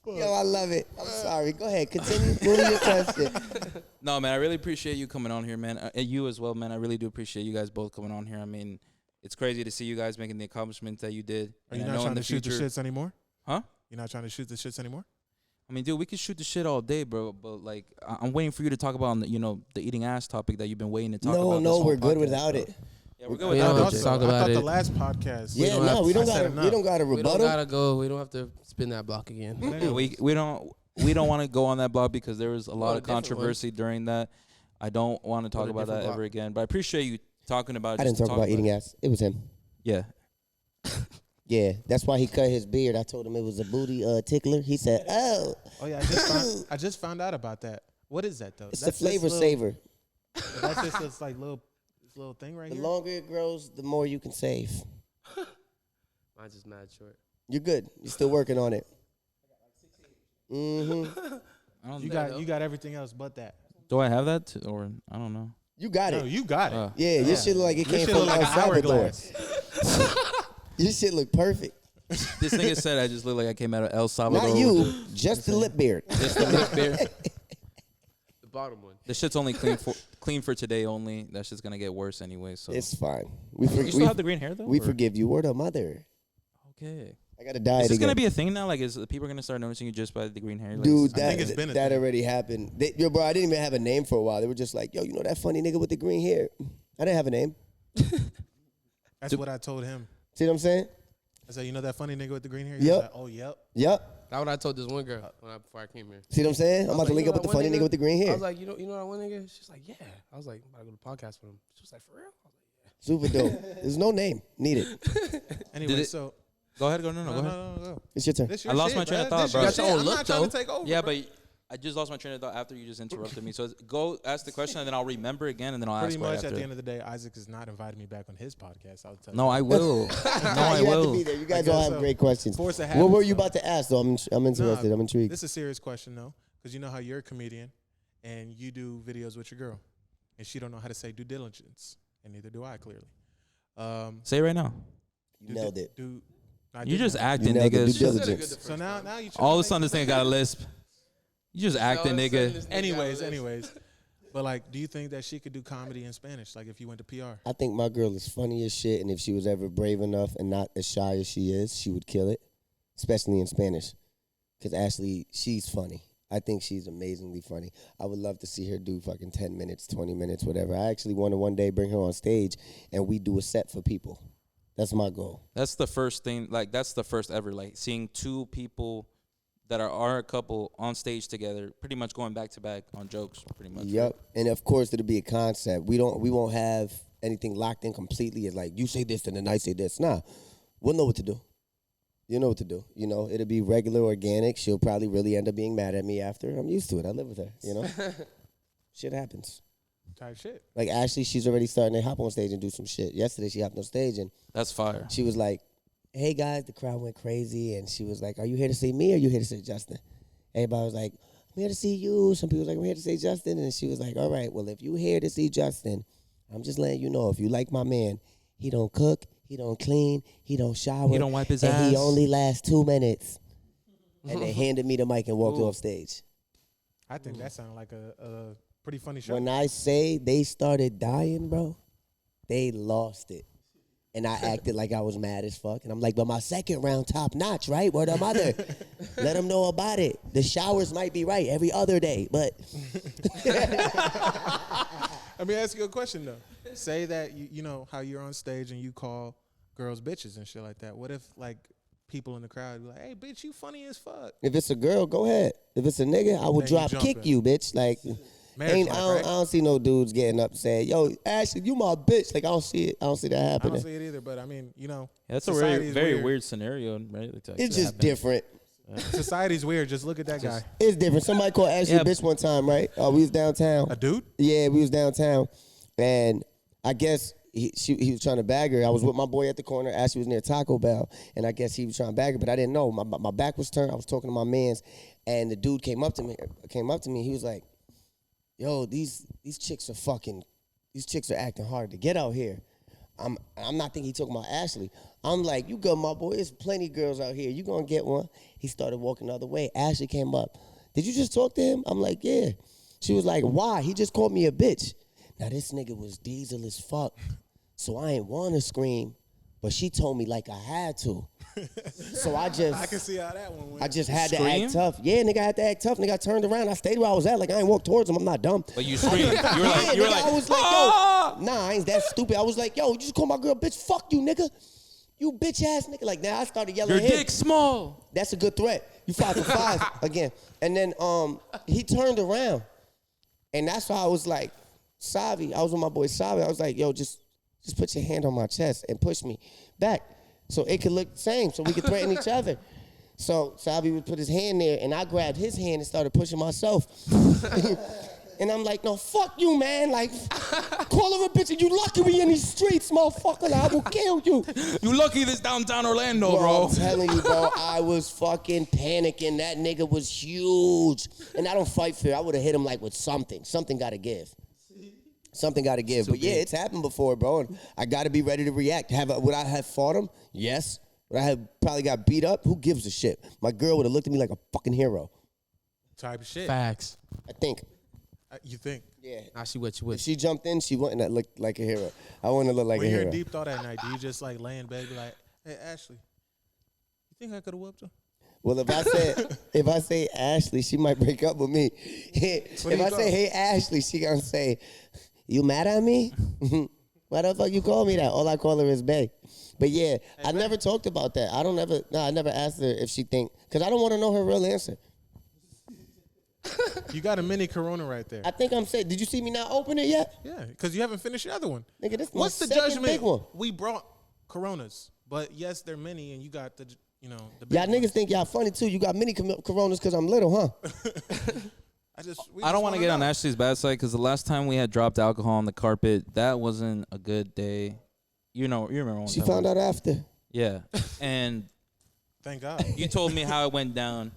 Yo, I love it. I'm sorry. Go ahead. Continue. Move to your question. No, man, I really appreciate you coming on here, man. And you as well, man. I really do appreciate you guys both coming on here. I mean, it's crazy to see you guys making the accomplishments that you did. Are And you I not know trying in to shoot the future- shits anymore? Huh? You're not trying to shoot the shits anymore? I mean, dude, we could shoot the shit all day, bro. But like, I'm waiting for you to talk about, the eating ass topic that you've been waiting to talk about. No, this no, whole we're good podcast, without bro. it. Yeah, we're good We without don't it. just Also, talk I about thought it. the last podcast. Yeah, don't no, have we to don't set got enough. we don't got a We don't rebuttal. gotta go. We don't have to spin that block again. Yeah, we don't want to go on that blog because there was a lot a of different one. controversy during that. I don't want to talk a about that different ever block. again. But I appreciate you talking about it. I just didn't to talk about eating ass. It was him. Yeah. Yeah, that's why he cut his beard. I told him it was a booty tickler. He said, "Oh, Oh yeah, I just found out about that. What is that though? it's That's the flavor this saver. That's just this like little thing right The here. longer it grows, the more you can save. Mine's just mad short. You're good. You're still working on it. Mm-hmm. I don't You got everything else but that. Do I have that or I don't know. You got No, it. you got it. Yeah, your shit look like it Your came shit from look like El an Salvador. hourglass. Your shit look perfect. This nigga said I just look like I came out of El Salvador. Not you, just the lip beard. Just the lip beard. The bottom one. The shit's only clean for today only. That shit's gonna get worse anyway. So It's fine. you still have the green hair though. we or- forgive you. Word of mother. Okay. I gotta die Is this again. gonna be a thing now? Like, is people gonna start noticing you just by the green hair? Like, Dude, I think it's been a that thing. already happened. Yo, bro, I didn't even have a name for a while. They were just like, yo, you know that funny nigga with the green hair? I didn't have a name. That's what I told him. See what I'm saying? I said, you know that funny nigga with the green hair? Yep. He was like, oh, yep. Yep. That's what I told this one girl before I came here. See what I'm saying? I'm I was about to like, link you up know with the that one funny nigga with the green I hair. was like, you know that one nigga? She's like, yeah. I was like, I'm about to go to the podcast with him. She was like, for real? I was like, Super dope. There's no name needed. Anyway, Did it- so. go ahead. Go. No, No, go ahead. no. It's your turn. This your I lost shit, my train of bruh. thought, This bro. your You got shit. your own I'm look, not trying to though. take over. Yeah, bro. but I just lost my train of thought after you just interrupted me. So go ask the question and then I'll remember again and then I'll Pretty ask right much after. at the end of the day, Isaac is not inviting me back on his podcast. I'll tell you. No, I will. No, I you have to will. be there. You guys guess all have so. great questions. Force it What happens, were you though. about to ask, though? I'm interested. Nah, I'm intrigued. This is a serious question, though, because you know how you're a comedian and you do videos with your girl, and she don't know how to say due diligence, and neither do I, clearly. Say it right now. You nailed it. I You did just know. acting, nailed the nigga. due It's just- diligence. So now you. All of a sudden, this nigga got a lisp. You just acting, nigga. Anyways. But like, do you think that she could do comedy in Spanish? Like, if you went to PR? I think my girl is funny as shit, and if she was ever brave enough and not as shy as she is, she would kill it, especially in Spanish. Because Ashley, she's funny. I think she's amazingly funny. I would love to see her do fucking 10 minutes, 20 minutes, whatever. I actually want to one day bring her on stage and we do a set for people. That's my goal. That's the first thing. Like, that's the first ever. Like, seeing two people that are a couple on stage together, pretty much going back to back on jokes, pretty much. Yep. And of course, it'll be a concept. We won't have anything locked in completely. It's like, you say this and then I say this. Nah, we'll know what to do. You know what to do. You know, it'll be regular, organic. She'll probably really end up being mad at me after. I'm used to it. I live with her, you know? Shit happens. Type shit. Like Ashley, she's already starting to hop on stage and do some shit. Yesterday, she hopped on stage and That's fire. she was like, hey, guys, the crowd went crazy. And she was like, are you here to see me or are you here to see Justin? Everybody was like, I'm here to see you. Some people was like, I'm here to see Justin. And she was like, all right, well, if you here to see Justin, I'm just letting you know, if you like my man, he don't cook, he don't clean, he don't shower. He don't wipe his and ass. he only lasts 2 minutes. And they handed me the mic and walked off stage. I think that sounded like a pretty funny show. When I say they started dying, bro, they lost it. And I acted like I was mad as fuck. And I'm like, but my second round top notch, right? Word of mother. Let them know about it. The showers might be right every other day, but. Let me ask you a question, though. Say that, you know, how you're on stage and you call girls bitches and shit like that. What if, like, people in the crowd be like, hey, bitch, you funny as fuck. If it's a girl, go ahead. If it's a nigga, I will Then you drop jump kick in. you, bitch. Like, Marriage I life, don't, right? I don't see no dudes getting up saying, yo, Ashley, you my bitch. Like, I don't see it. I don't see that I happening. don't see it either, but I mean, you know. Yeah, that's a society's very weird scenario, right? It's just different. Society's weird. Just look at that guy. It's different. Somebody called Ashley Yeah. a bitch one time, right? We was downtown. A dude? Yeah, we was downtown. And I guess he was trying to bag her. I was with my boy at the corner. Ashley was near Taco Bell. And I guess he was trying to bag her, but I didn't know. My back was turned. I was talking to my mans. And the dude came up to me. He was like, yo, these chicks are acting hard to get out here. I'm not thinking he talking about Ashley. I'm like, you good, my boy. There's plenty girls out here. You gonna get one. He started walking the other way. Ashley came up. Did you just talk to him? I'm like, yeah. She was like, why? He just called me a bitch. Now this nigga was diesel as fuck. So I ain't want to scream, but she told me like I had to. So I can see how that one went. I just had to Scream? act tough. Yeah, nigga, I had to act tough. Nigga, I turned around. I stayed where I was at. Like, I ain't walked towards him. I'm not dumb. But you screamed. You were like, Yeah, nigga, I was like, "Ah!" yo. Nah, I ain't that stupid. I was like, yo, you just call my girl bitch. Fuck you, nigga. You bitch ass nigga. Like, now I started yelling Your at him. dick's small. That's a good threat. You 5 for 5 again. And then he turned around. And that's why I was like, Savi, I was with my boy Savi. I was like, yo, just put your hand on my chest and push me back so it could look the same, so we could threaten each other. So Savi would put his hand there, and I grabbed his hand and started pushing myself. And I'm like, no, fuck you, man. Like, call her a bitch and you lucky we in these streets, motherfucker. Like, I will kill you. You lucky this downtown Orlando, bro. I'm telling you, bro, I was fucking panicking. That nigga was huge. And I don't fight fair. I would have hit him like with something. Something got to give. Something got to give. But yeah, it's happened before, bro. And I got to be ready to react. Would I have fought him? Yes. Would I have probably got beat up? Who gives a shit? My girl would have looked at me like a fucking hero. Type of shit. Facts. I think. You think? Yeah. Nah, she with you. If she jumped in, she wouldn't have looked like a hero. I wouldn't have looked like When a you're hero. in deep thought at night, do you just like lay in bed and be like, hey, Ashley, you think I could have whooped her? Well, if I say Ashley, she might break up with me. If I say, hey, Ashley, she gonna say, you mad at me? Why the fuck you call me that? All I call her is Bae. But yeah, I never talked about that. I never asked her if she think, because I don't want to know her real answer. You got a mini Corona right there. I think I'm saying, did you see me not open it yet? Yeah, because you haven't finished the other one. Nigga, this What's my the second judgment? big one. We brought Coronas, but yes, they're mini, and you got the, you know, the big Y'all ones. niggas think y'all funny too. You got many Coronas because I'm little, huh? I don't want to get on Ashley's bad side because the last time we had dropped alcohol on the carpet, that wasn't a good day. You remember one She time found out after. Yeah, and Thank God. you told me how it went down.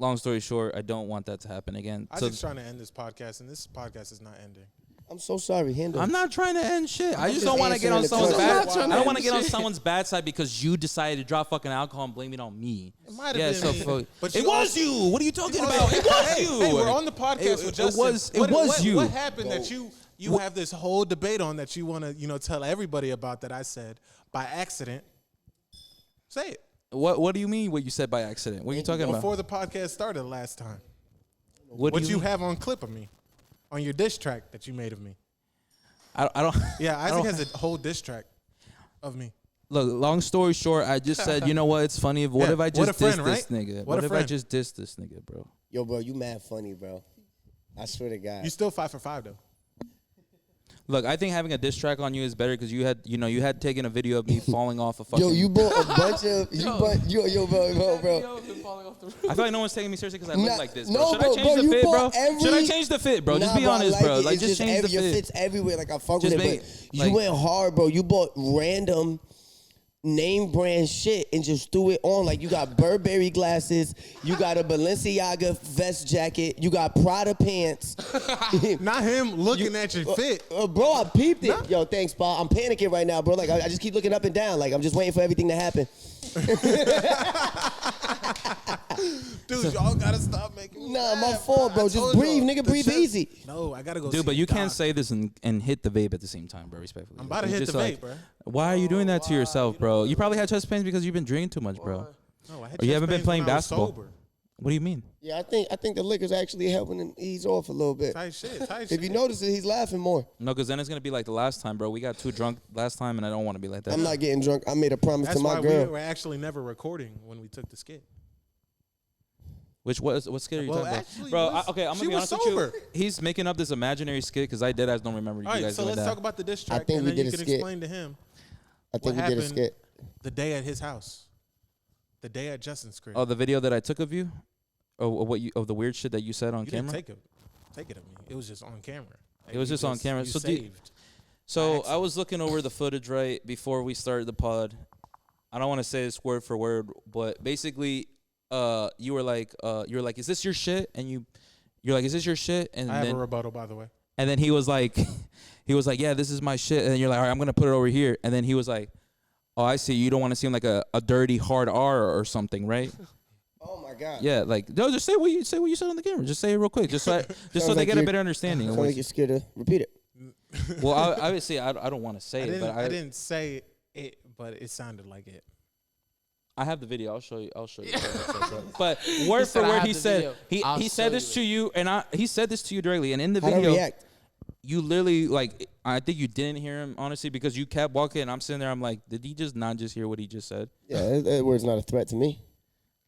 Long story short, I don't want that to happen again. I'm So just trying to end this podcast, and this podcast is not ending. I'm so sorry, Handle. I'm not trying to end shit. I just just don't want to get on answering the someone's question. bad. I'm not trying to I don't want to end get on shit. someone's bad side because you decided to drop fucking alcohol and blame it on me. It might have Yeah, been so me, fuck. but It you was also- you. What are you talking Hey, about? It was hey, you. Hey, we're on the podcast with Justin. It was you. What happened that you have this whole debate on that you want to tell everybody about that I said by accident? Say it. What do you mean? What you said by accident? What are you talking about? Before the podcast started last time. What do you have on clip of me? On your diss track that you made of me. I don't. Yeah, Isaac has a whole diss track of me. Look, long story short, I just said, you know what? It's funny. What if I just diss this nigga? What if I just diss this nigga, bro? Yo, bro, you mad funny, bro. I swear to God. You still 5 for 5 though. Look, I think having a diss track on you is better because you had taken a video of me falling off a fucking. Yo, you bought a bunch of bro. I feel like no one's taking me seriously because I look like this, bro. No, Should bro, I change the fit, bro? every- Should I change the fit, bro? Just Nah, be bro, I honest, like bro. it. Like, It's just change the your fit. fits everywhere. Like I fuck Just with it, make- but like- you went hard, bro. You bought random name brand shit and just threw it on. Like you got Burberry glasses, you got a Balenciaga vest jacket, you got Prada pants. Not him looking at your fit. Bro, I peeped it. Yo, thanks, Paul. I'm panicking right now, bro. Like I just keep looking up and down. Like I'm just waiting for everything to happen. Dude, y'all gotta stop making me Nah, laugh, my fault, bro. I Just told breathe, y'all, nigga. the Breathe shit- easy. No, I gotta go. Dude, see but you the can't doc. say this and hit the vape at the same time, bro. Respectfully. I'm about to It's hit just the like, vape, bro. Why are you doing that to yourself, bro? You probably had chest pains because you've been drinking too much, bro. No, I had Or you chest haven't been pains playing when I was basketball. sober. What do you mean? Yeah, I think the liquor's actually helping him ease off a little bit. Tight shit. If you notice it, he's laughing more. No, because then it's gonna be like the last time, bro. We got too drunk last time, and I don't want to be like that. I'm not getting drunk. I made a promise That's to my why girl. we were actually never recording when we took the skit. What skit are you Well, talking actually, about, bro? was- Okay, I'm she gonna be was honest with sober. you. He's making up this imaginary skit because I dead ass don't remember you All right, guys so doing let's that. talk about the diss track, think and we then you did a can skit. explain to him I think we what did a happened skit. the day at his house, the day at Justin's crib. Oh, the video that I took of you, of the weird shit that you said on you camera. didn't take it of me. It was just on camera. Like, It was you just on camera. You So do you- saved. So accident. I was looking over the footage right before we started the pod. I don't want to say this word for word, but basically, you were like, "Is this your shit?" And you're like, "Is this your shit?" And I have then a rebuttal, by the way. and then he was like, "Yeah, this is my shit." And then you're like, "All right, I'm gonna put it over here." And then he was like, "Oh, I see. You don't want to seem like a dirty hard R or something, right?" Oh my God. Yeah, like no, just say what you said on the camera. Just say it real quick, just so they like get a you're- better understanding. of Sound what like you're scared to repeat it. well, obviously, I don't want to say it, but I didn't say it, but it sounded like it. I have the video. I'll show you. But word for said, "I word, have he the said video. I'll he said show this you to you, and he said this to you directly. And in the How'd I video, react? you literally like I think you didn't hear him honestly because you kept walking. And I'm sitting there. I'm like, did he just not just hear what he just said? Yeah, that word's not a threat to me.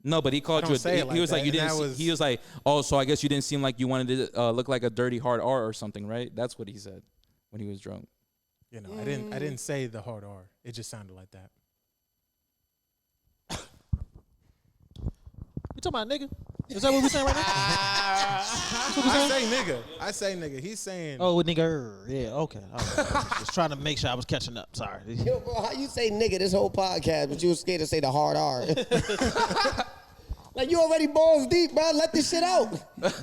No, but he called don't you. say it like He was like that, you and didn't. that was- He was like, oh, so I guess you didn't seem like you wanted to look like a dirty hard R or something, right? That's what he said when he was drunk. You know, I didn't say the hard R. It just sounded like that. You talking about nigga? Is that what we saying right now? I say nigga. He's saying. Oh, nigga. Yeah, okay. All right. Just trying to make sure I was catching up. Sorry. Yo, bro, how you say nigga this whole podcast, but you was scared to say the hard R? Like you already balls deep, bro. Let this shit out.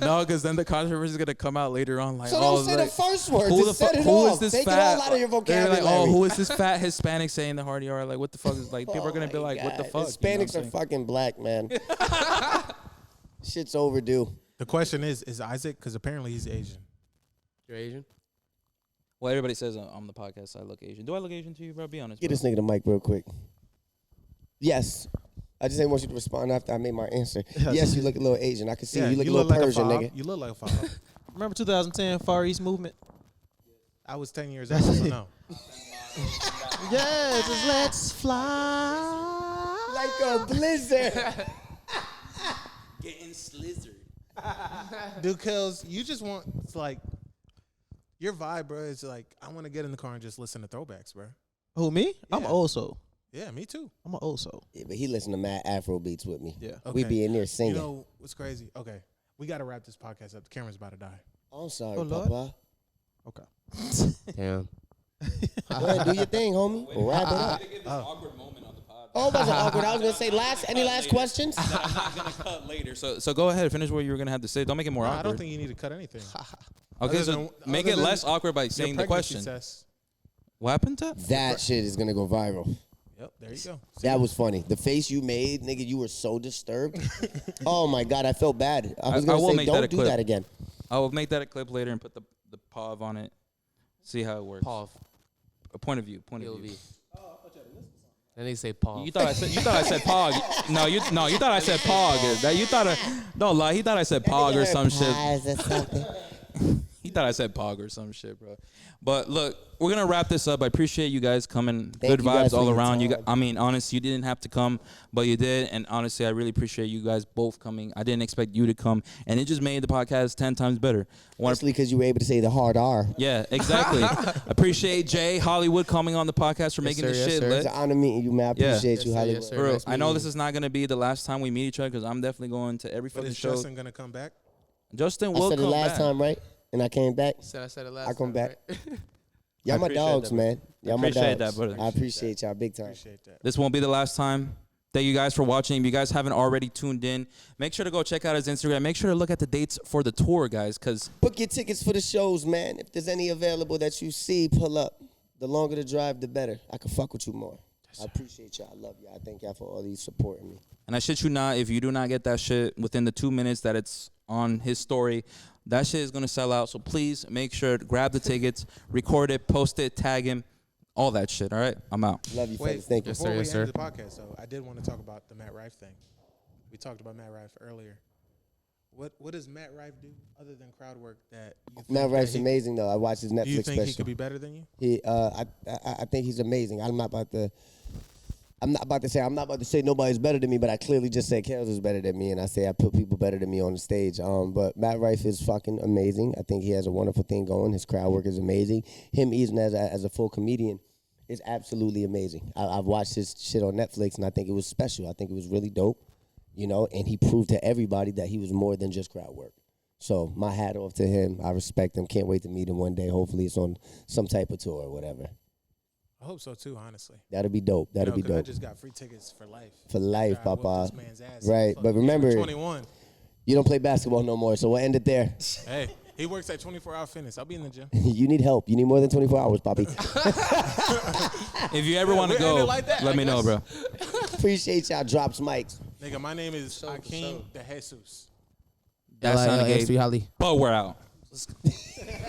No, because then the controversy is gonna come out later on. Like, So oh, don't say like, the first word. Who Just the set fuck? it Who off. is this Take fat? it all out of your They're vocabulary. like, oh, who is this fat Hispanic saying the hard R? Like, what the fuck is like? People are gonna be Oh my like, what the God. fuck? You know what Hispanics I'm are saying? fucking black, man. Shit's overdue. The question is Isaac? Because apparently he's Asian. You're Asian? Well, everybody says on the podcast I look Asian. Do I look Asian to you, bro? Be honest. Get Bro. this nigga the mic real quick. Yes. I just didn't want you to respond after I made my answer. Yes, you look a little Asian. I can see you look a little Persian, like nigga. You look like a father. Remember 2010 Far East movement? I was 10 years old, so no. Yeah, just let's fly. Like a blizzard. Getting slizzard. Dude, Kills, you just want, it's like, your vibe, bro, is like, I want to get in the car and just listen to throwbacks, bro. Who, me? I'm Yeah. old soul. Yeah, me too. I'm an old soul. Yeah, but he listened to mad Afro beats with me. Yeah. We Okay. be in there singing. You know what's crazy? Okay, we got to wrap this podcast up. The camera's about to die. I'm sorry, Oh, Lord. Papa. Okay. Damn. Go ahead, do your thing, homie. Wrap it up. Give this awkward moment on the pod. Oh, it wasn't awkward. I was gonna say any last questions? He's gonna cut later. So go ahead, finish what you were gonna have to say. Don't make it more No, awkward. I don't think you need to cut anything. Okay, other so than- make other it than less awkward by Your saying the pregnancy question. test. What happened to? That shit is gonna go viral. Yep, there you go. That was funny. The face you made, nigga, you were so disturbed. Oh my God, I felt bad. I was I gonna will say, make that a don't do clip. that again. I will make that a clip later and put the POV on it. See how it works. Paul. A point of view. Point of view. POV. Then they say Paul. You thought I said Pog. No, you thought I said Pog. That you thought don't lie. He thought I said Pog or some shit. He thought I said Pog or some shit, bro. But look, we're gonna wrap this up. I appreciate you guys coming. Good vibes all around. I mean, honestly, you didn't have to come, but you did. And honestly, I really appreciate you guys both coming. I didn't expect you to come, and it just made the podcast 10 times better. Especially because you were able to say the hard R. Yeah, exactly. Appreciate Jay Hollywood coming on the podcast for making this shit lit. It's an honor meeting you, man. I appreciate you, Hollywood. Yes, sir. Bro, Nice I know meeting this is not gonna be the last time we meet each other because I'm definitely going to every But fucking is show. Justin gonna come back? Justin I will said it come last back. time, right? And I came back. I said it last I come time, back. right? Y'all I my appreciate dogs, that, man. Y'all my Appreciate dogs. that, brother. I appreciate y'all big time. Appreciate that. This won't be the last time. Thank you guys for watching. If you guys haven't already tuned in, make sure to go check out his Instagram. Make sure to look at the dates for the tour, guys, because Book your tickets for the shows, man. If there's any available that you see, pull up. The longer the drive, the better. I can fuck with you more. I appreciate y'all. I love y'all. I thank y'all for all these supporting me. and I shit you not, if you do not get that shit within the 2 minutes that it's on his story, that shit is gonna sell out. So please make sure to grab the tickets, record it, post it, tag him, all that shit. All right, I'm out. Love you, Wait, fellas. Thank you. Yes, before sir, we yes, sir. end the podcast, though, I did want to talk about the Matt Rife thing. We talked about Matt Rife earlier. What does Matt Rife do other than crowd work that you think Matt that Rife's he- amazing, though. I watched his Netflix Do you think special. he could be better than you? I think he's amazing. I'm not about to say nobody's better than me, but I clearly just said Kels is better than me, and I say I put people better than me on the stage. But Matt Rife is fucking amazing. I think he has a wonderful thing going. His crowd work is amazing. Him even as a full comedian is absolutely amazing. I've watched his shit on Netflix, and I think it was special. I think it was really dope, and he proved to everybody that he was more than just crowd work. So my hat off to him. I respect him. Can't wait to meet him one day. Hopefully it's on some type of tour or whatever. I hope so too, honestly. That'll be dope. That'll be 'Cause I dope. just got free tickets for life. For life, I whooped Papa. this man's ass. Right, Fuck, but he's remember- 21. You don't play basketball no more, so we'll end it there. Hey, he works at 24-hour fitness. I'll be in the gym. You need help. You need more than 24 hours, Poppy. If you ever want to we end go, it like that, let I me know, guess. bro. Appreciate y'all. Drops mics. Nigga, my name is Akeem de Jesus. That sounded gay, Holly. but we're out.